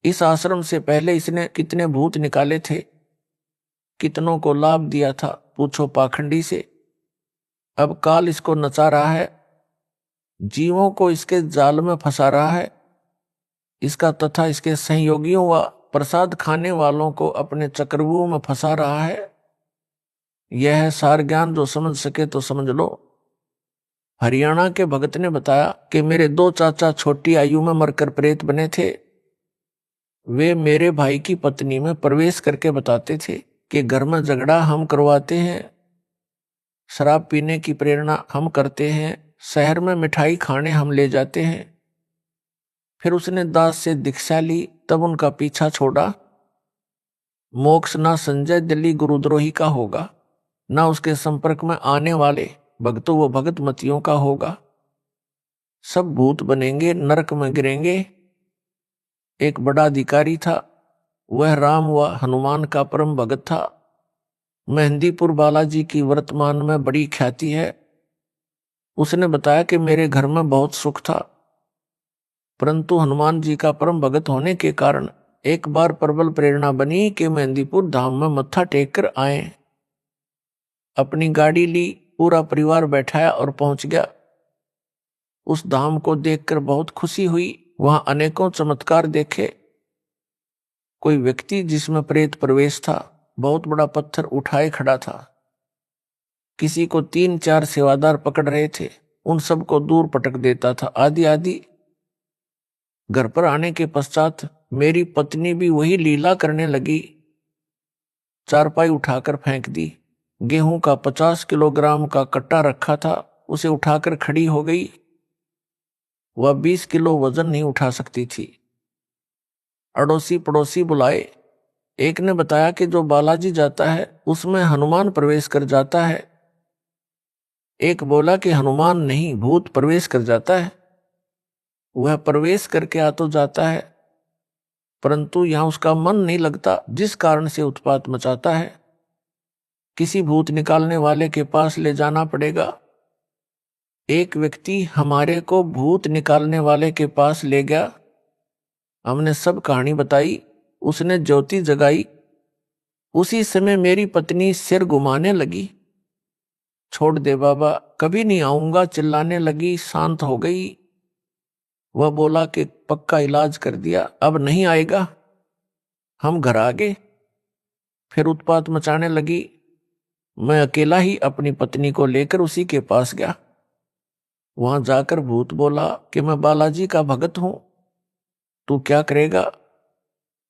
इस आश्रम से पहले इसने कितने भूत निकाले थे, कितनों को लाभ दिया था, पूछो पाखंडी से। अब काल इसको नचा रहा है, जीवों को इसके जाल में फंसा रहा है। इसका तथा इसके सहयोगियों व प्रसाद खाने वालों को अपने चक्रव्यूह में फंसा रहा है। यह है सार ज्ञान, जो समझ सके तो समझ लो। हरियाणा के भगत ने बताया कि मेरे 2 चाचा छोटी आयु में मरकर प्रेत बने थे। वे मेरे भाई की पत्नी में प्रवेश करके बताते थे कि घर में झगड़ा हम करवाते हैं, शराब पीने की प्रेरणा हम करते हैं, शहर में मिठाई खाने हम ले जाते हैं। फिर उसने दास से दीक्षा ली, तब उनका पीछा छोड़ा। मोक्ष ना संजय दिल्ली गुरुद्रोही का होगा, ना उसके संपर्क में आने वाले भक्तों व भगतमतियों का होगा। सब भूत बनेंगे, नरक में गिरेंगे। एक बड़ा अधिकारी था, वह राम व हनुमान का परम भगत था। मेहंदीपुर बालाजी की वर्तमान में बड़ी ख्याति है। उसने बताया कि मेरे घर में बहुत सुख था, परंतु हनुमान जी का परम भगत होने के कारण एक बार प्रबल प्रेरणा बनी कि मेहंदीपुर धाम में मत्था टेक कर आए। अपनी गाड़ी ली, पूरा परिवार बैठाया और पहुंच गया। उस धाम को देखकर बहुत खुशी हुई। वहां अनेकों चमत्कार देखे। कोई व्यक्ति जिसमें प्रेत प्रवेश था, बहुत बड़ा पत्थर उठाए खड़ा था। किसी को 3-4 सेवादार पकड़ रहे थे, उन सबको दूर पटक देता था, आदि आदि। घर पर आने के पश्चात मेरी पत्नी भी वही लीला करने लगी। चारपाई उठाकर फेंक दी। गेहूं का 50 किलोग्राम का कट्टा रखा था, उसे उठाकर खड़ी हो गई। वह 20 किलो वजन नहीं उठा सकती थी। अड़ोसी पड़ोसी बुलाए। एक ने बताया कि जो बालाजी जाता है उसमें हनुमान प्रवेश कर जाता है। एक बोला कि हनुमान नहीं, भूत प्रवेश कर जाता है। वह प्रवेश करके आ तो जाता है, परंतु यहां उसका मन नहीं लगता, जिस कारण से उत्पात मचाता है। किसी भूत निकालने वाले के पास ले जाना पड़ेगा। एक व्यक्ति हमारे को भूत निकालने वाले के पास ले गया। हमने सब कहानी बताई, उसने ज्योति जगाई। उसी समय मेरी पत्नी सिर घुमाने लगी। छोड़ दे बाबा, कभी नहीं आऊंगा, चिल्लाने लगी। शांत हो गई। वह बोला कि पक्का इलाज कर दिया, अब नहीं आएगा। हम घर आ गए। फिर उत्पात मचाने लगी। मैं अकेला ही अपनी पत्नी को लेकर उसी के पास गया। वहां जाकर भूत बोला कि मैं बालाजी का भगत हूं, तू क्या करेगा?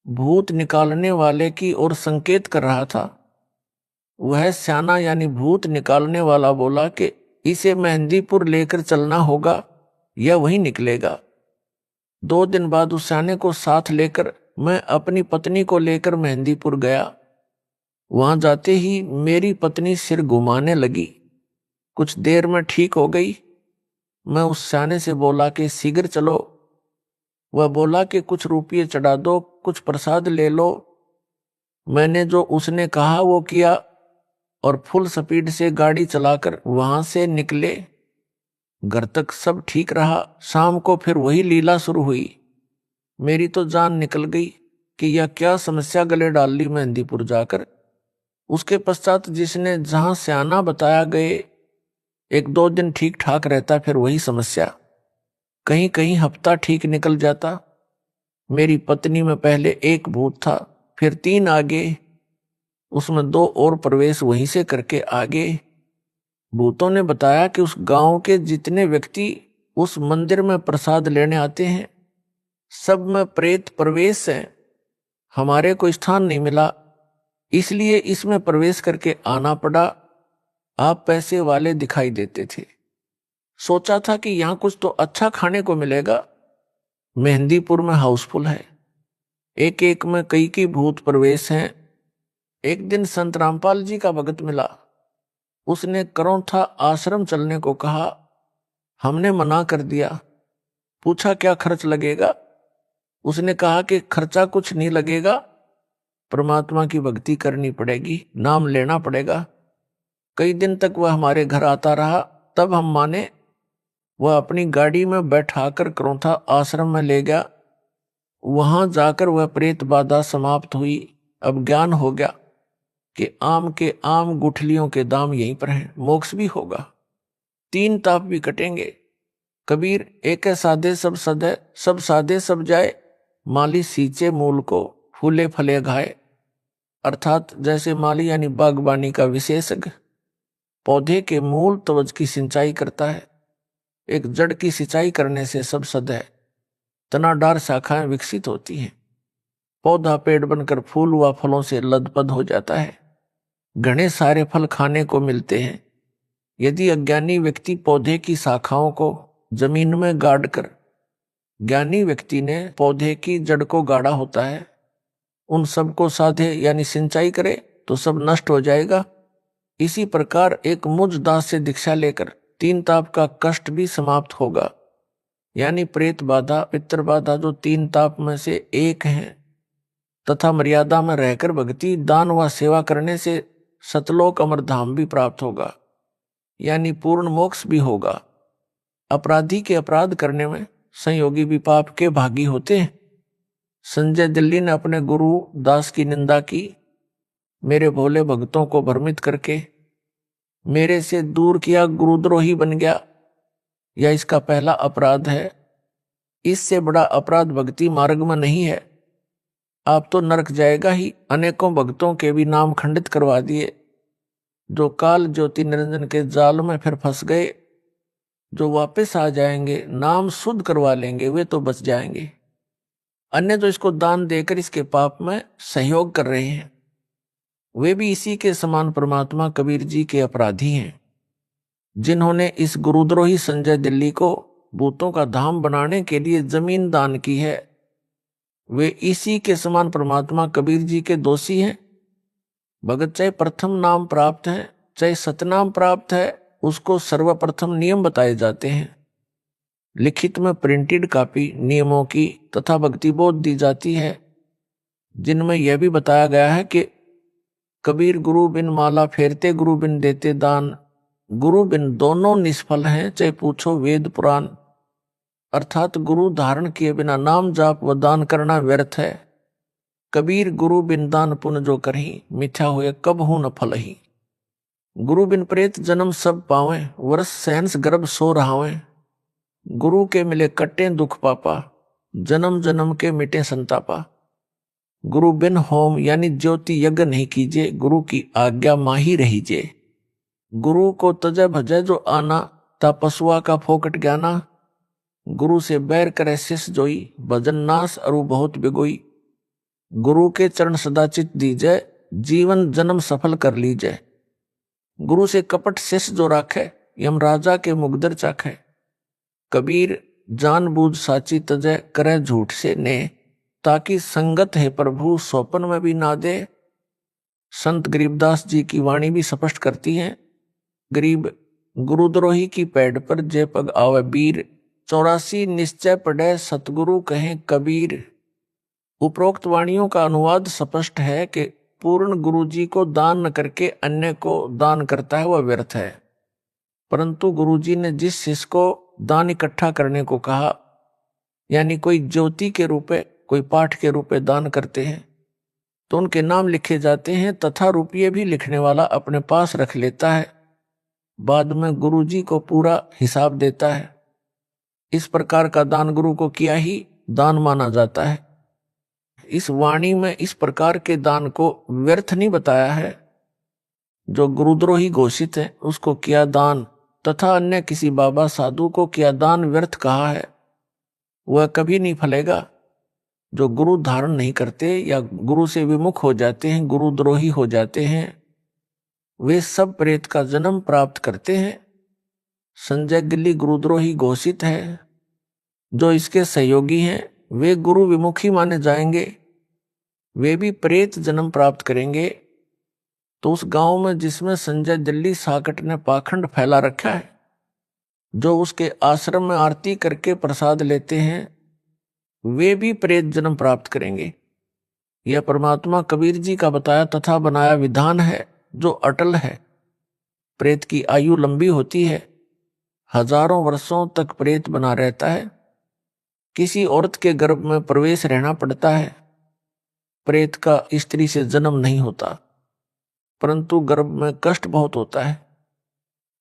भूत निकालने वाले की ओर संकेत कर रहा था। वह स्याना यानी भूत निकालने वाला बोला कि इसे मेहंदीपुर लेकर चलना होगा या वहीं निकलेगा। 2 दिन बाद उस स्याने को साथ लेकर मैं अपनी पत्नी को लेकर मेहंदीपुर गया। वहां जाते ही मेरी पत्नी सिर घुमाने लगी। कुछ देर में ठीक हो गई। मैं उस स्याने से बोला कि शीघ्र चलो। वह बोला कि कुछ रुपये चढ़ा दो, कुछ प्रसाद ले लो। मैंने जो उसने कहा वो किया और फुल स्पीड से गाड़ी चलाकर वहां से निकले। घर तक सब ठीक रहा। शाम को फिर वही लीला शुरू हुई। मेरी तो जान निकल गई कि यह क्या समस्या गले डाल ली मेहंदीपुर जाकर। उसके पश्चात जिसने जहां स्याना बताया गए 1-2 दिन ठीक ठाक रहता, फिर वही समस्या। कहीं कहीं हफ्ता ठीक निकल जाता। मेरी पत्नी में पहले 1 भूत था, फिर 3 आगे, उसमें 2 और प्रवेश वहीं से करके आगे। भूतों ने बताया कि उस गांव के जितने व्यक्ति उस मंदिर में प्रसाद लेने आते हैं सब में प्रेत प्रवेश है। हमारे को स्थान नहीं मिला, इसलिए इसमें प्रवेश करके आना पड़ा। आप पैसे वाले दिखाई देते थे। सोचा था कि यहां कुछ तो अच्छा खाने को मिलेगा। मेहंदीपुर में हाउसफुल है, एक एक में कई भूत प्रवेश हैं। एक दिन संत रामपाल जी का भगत मिला। उसने करौंथा आश्रम चलने को कहा। हमने मना कर दिया। पूछा क्या खर्च लगेगा। उसने कहा कि खर्चा कुछ नहीं लगेगा, परमात्मा की भक्ति करनी पड़ेगी, नाम लेना पड़ेगा। कई दिन तक वह हमारे घर आता रहा, तब हम माने। वह अपनी गाड़ी में बैठाकर करौंथा आश्रम में ले गया। वहां जाकर वह प्रेत बाधा समाप्त हुई। अब ज्ञान हो गया कि आम के आम गुठलियों के दाम यहीं पर हैं। मोक्ष भी होगा, 3 ताप भी कटेंगे। कबीर एक साधे सब सदे, सब साधे सब जाए, माली सींचे मूल को, फूले फले घाए। अर्थात जैसे माली यानी बागबानी का विशेषज्ञ पौधे के मूल तवज की सिंचाई करता है, एक जड़ की सिंचाई करने से सब सद है, तनाडार शाखाएं विकसित होती हैं, पौधा पेड़ बनकर फूल व फलों से लदपद हो जाता है, घने सारे फल खाने को मिलते हैं। यदि अज्ञानी व्यक्ति पौधे की शाखाओं को जमीन में गाड़कर, ज्ञानी व्यक्ति ने पौधे की जड़ को गाड़ा होता है, उन सबको साधे यानी सिंचाई करे तो सब नष्ट हो जाएगा। इसी प्रकार एक मुझ दास से दीक्षा लेकर 3 ताप का कष्ट भी समाप्त होगा। यानी प्रेत बाधा, पितृ बाधा जो 3 ताप में से एक हैं, तथा मर्यादा में रहकर भक्ति, दान व सेवा करने से सतलोक अमरधाम भी प्राप्त होगा, यानी पूर्ण मोक्ष भी होगा। अपराधी के अपराध करने में संयोगी भी पाप के भागी होते हैं। संजय दिल्ली ने अपने गुरु दास की निंदा की, मेरे भोले भक्तों को भ्रमित करके मेरे से दूर किया, गुरुद्रोही बन गया। यह इसका पहला अपराध है। इससे बड़ा अपराध भक्ति मार्ग में नहीं है। आप तो नरक जाएगा ही। अनेकों भक्तों के भी नाम खंडित करवा दिए, जो काल ज्योति निरंजन के जाल में फिर फंस गए। जो वापस आ जाएंगे, नाम शुद्ध करवा लेंगे, वे तो बच जाएंगे। अन्य जो इसको दान देकर इसके पाप में सहयोग कर रहे हैं, वे भी इसी के समान परमात्मा कबीर जी के अपराधी हैं। जिन्होंने इस गुरुद्रोही संजय दिल्ली को भूतों का धाम बनाने के लिए जमीन दान की है, वे इसी के समान परमात्मा कबीर जी के दोषी हैं। भगत चाहे प्रथम नाम प्राप्त है, चाहे सतनाम प्राप्त है, उसको सर्वप्रथम नियम बताए जाते हैं। लिखित में प्रिंटेड कॉपी नियमों की तथा भक्ति बोध दी जाती है, जिनमें यह भी बताया गया है कि कबीर गुरु बिन माला फेरते, गुरु बिन देते दान, गुरु बिन दोनों निष्फल हैं, चाहे पूछो वेद पुराण। अर्थात गुरु धारण किए बिना नाम जाप व दान करना व्यर्थ है। कबीर गुरु बिन दान पुण्य जो करही, मिथ्या हुए कब हूं न फल ही। गुरु बिन प्रेत जन्म सब पावे, वर्ष सहंस गर्भ सो रहावे। गुरु के मिले कट्टे दुख पापा, जन्म जन्म के मिटे संतापा। गुरु बिन होम यानी ज्योति यज्ञ नहीं कीजिए, गुरु की आज्ञा माही रहीजे। गुरु को तजय भजय जो आना, ता पशुआ का फोकट ज्ञाना। गुरु से बैर करे शिष जोई, भजन नाश अरु बहुत बिगोई। गुरु के चरण सदा चित दीजय, जीवन जन्म सफल कर लीजय। गुरु से कपट शिष जो राखे, यमराजा के मुगदर चख है। कबीर जानबूझ साची तजय करे झूठ से ने, ताकि संगत है प्रभु स्वपन में भी ना दे। संत गरीबदास जी की वाणी भी स्पष्ट करती है, गरीब गुरुद्रोही की पैड़ पर जय पग आवे वीर, 84 निश्चय पढ़े सतगुरु कहें कबीर। उपरोक्त वाणियों का अनुवाद स्पष्ट है कि पूर्ण गुरु जी को दान न करके अन्य को दान करता है वह व्यर्थ है। परंतु गुरु जी ने जिस शिष्य को दान इकट्ठा करने को कहा, यानी कोई ज्योति के रूप में, कोई पाठ के रूप में दान करते हैं, तो उनके नाम लिखे जाते हैं तथा रुपये भी लिखने वाला अपने पास रख लेता है, बाद में गुरु जी को पूरा हिसाब देता है। इस प्रकार का दान गुरु को किया ही दान माना जाता है। इस वाणी में इस प्रकार के दान को व्यर्थ नहीं बताया है। जो गुरुद्रोही घोषित है उसको किया दान, तथा अन्य किसी बाबा साधु को किया दान व्यर्थ कहा है, वह कभी नहीं फलेगा। जो गुरु धारण नहीं करते या गुरु से विमुख हो जाते हैं, गुरुद्रोही हो जाते हैं, वे सब प्रेत का जन्म प्राप्त करते हैं। संजय गिल्ली गुरुद्रोही घोषित है। जो इसके सहयोगी हैं वे गुरु विमुखी माने जाएंगे, वे भी प्रेत जन्म प्राप्त करेंगे। तो उस गांव में जिसमें संजय दिल्ली साकट ने पाखंड फैला रखा है, जो उसके आश्रम में आरती करके प्रसाद लेते हैं, वे भी प्रेत जन्म प्राप्त करेंगे। यह परमात्मा कबीर जी का बताया तथा बनाया विधान है जो अटल है। प्रेत की आयु लंबी होती है, हजारों वर्षों तक प्रेत बना रहता है। किसी औरत के गर्भ में प्रवेश रहना पड़ता है। प्रेत का स्त्री से जन्म नहीं होता, परंतु गर्भ में कष्ट बहुत होता है।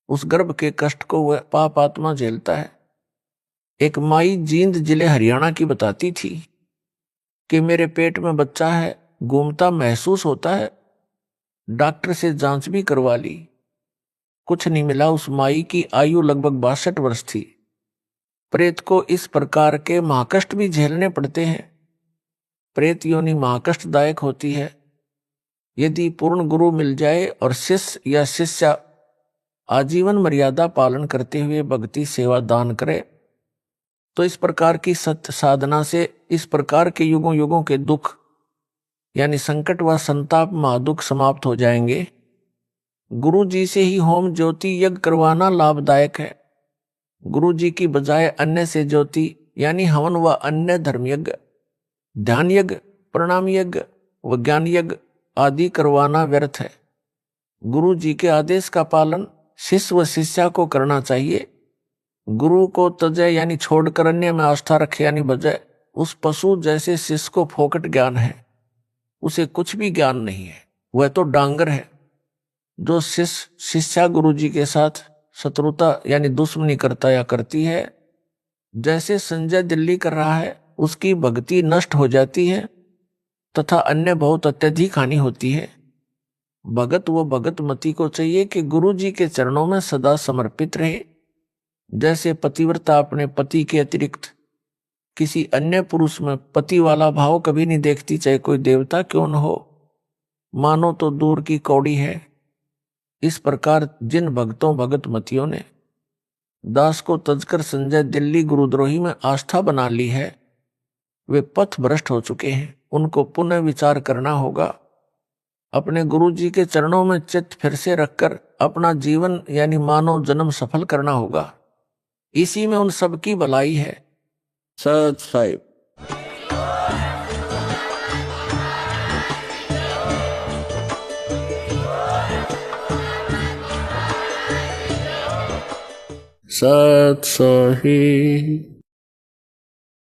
उस गर्भ के कष्ट को वह पाप आत्मा झेलता है। एक माई जींद जिले हरियाणा की बताती थी कि मेरे पेट में बच्चा है, घूमता महसूस होता है, डॉक्टर से जांच भी करवा ली, कुछ नहीं मिला। उस माई की आयु लगभग 62 वर्ष थी। प्रेत को इस प्रकार के महाकष्ट भी झेलने पड़ते हैं। प्रेत योनि महाकष्टदायक होती है। यदि पूर्ण गुरु मिल जाए और शिष्य या शिष्या आजीवन मर्यादा पालन करते हुए भक्ति सेवा दान करे, तो इस प्रकार की सत्य साधना से इस प्रकार के युगों युगों के दुख यानी संकट व संताप महादुख समाप्त हो जाएंगे। गुरु जी से ही होम ज्योति यज्ञ करवाना लाभदायक है। गुरु जी की बजाय अन्य से ज्योति यानी हवन व अन्य धर्म यज्ञ, ध्यान यज्ञ, प्रणाम यज्ञ व ज्ञान यज्ञ आदि करवाना व्यर्थ है। गुरु जी के आदेश का पालन शिष्य व शिष्या को करना चाहिए। गुरु को तजय यानी छोड़कर अन्य में आस्था रखे यानी बजाय उस पशु जैसे शिष्य को फोकट ज्ञान है, उसे कुछ भी ज्ञान नहीं है, वह तो डांगर है। जो शिष्य शिष्या गुरु जी के साथ शत्रुता यानी दुश्मनी करता या करती है, जैसे संजय दिल्ली कर रहा है, उसकी भक्ति नष्ट हो जाती है तथा अन्य बहुत अत्यधिक हानि होती है। भगत व भगत मती को चाहिए कि गुरु जी के चरणों में सदा समर्पित रहे। जैसे पतिव्रता अपने पति के अतिरिक्त किसी अन्य पुरुष में पति वाला भाव कभी नहीं देखती, चाहे कोई देवता क्यों न हो, मानो तो दूर की कौड़ी है। इस प्रकार जिन भक्तों भगत मतियों ने दास को तजकर संजय दिल्ली गुरुद्रोही में आस्था बना ली है, वे पथ भ्रष्ट हो चुके हैं। उनको पुनः विचार करना होगा। अपने गुरु जी के चरणों में चित्त फिर से रखकर अपना जीवन यानी मानव जन्म सफल करना होगा। इसी में उन सब की भलाई है। सत साहिब। सत साहिब।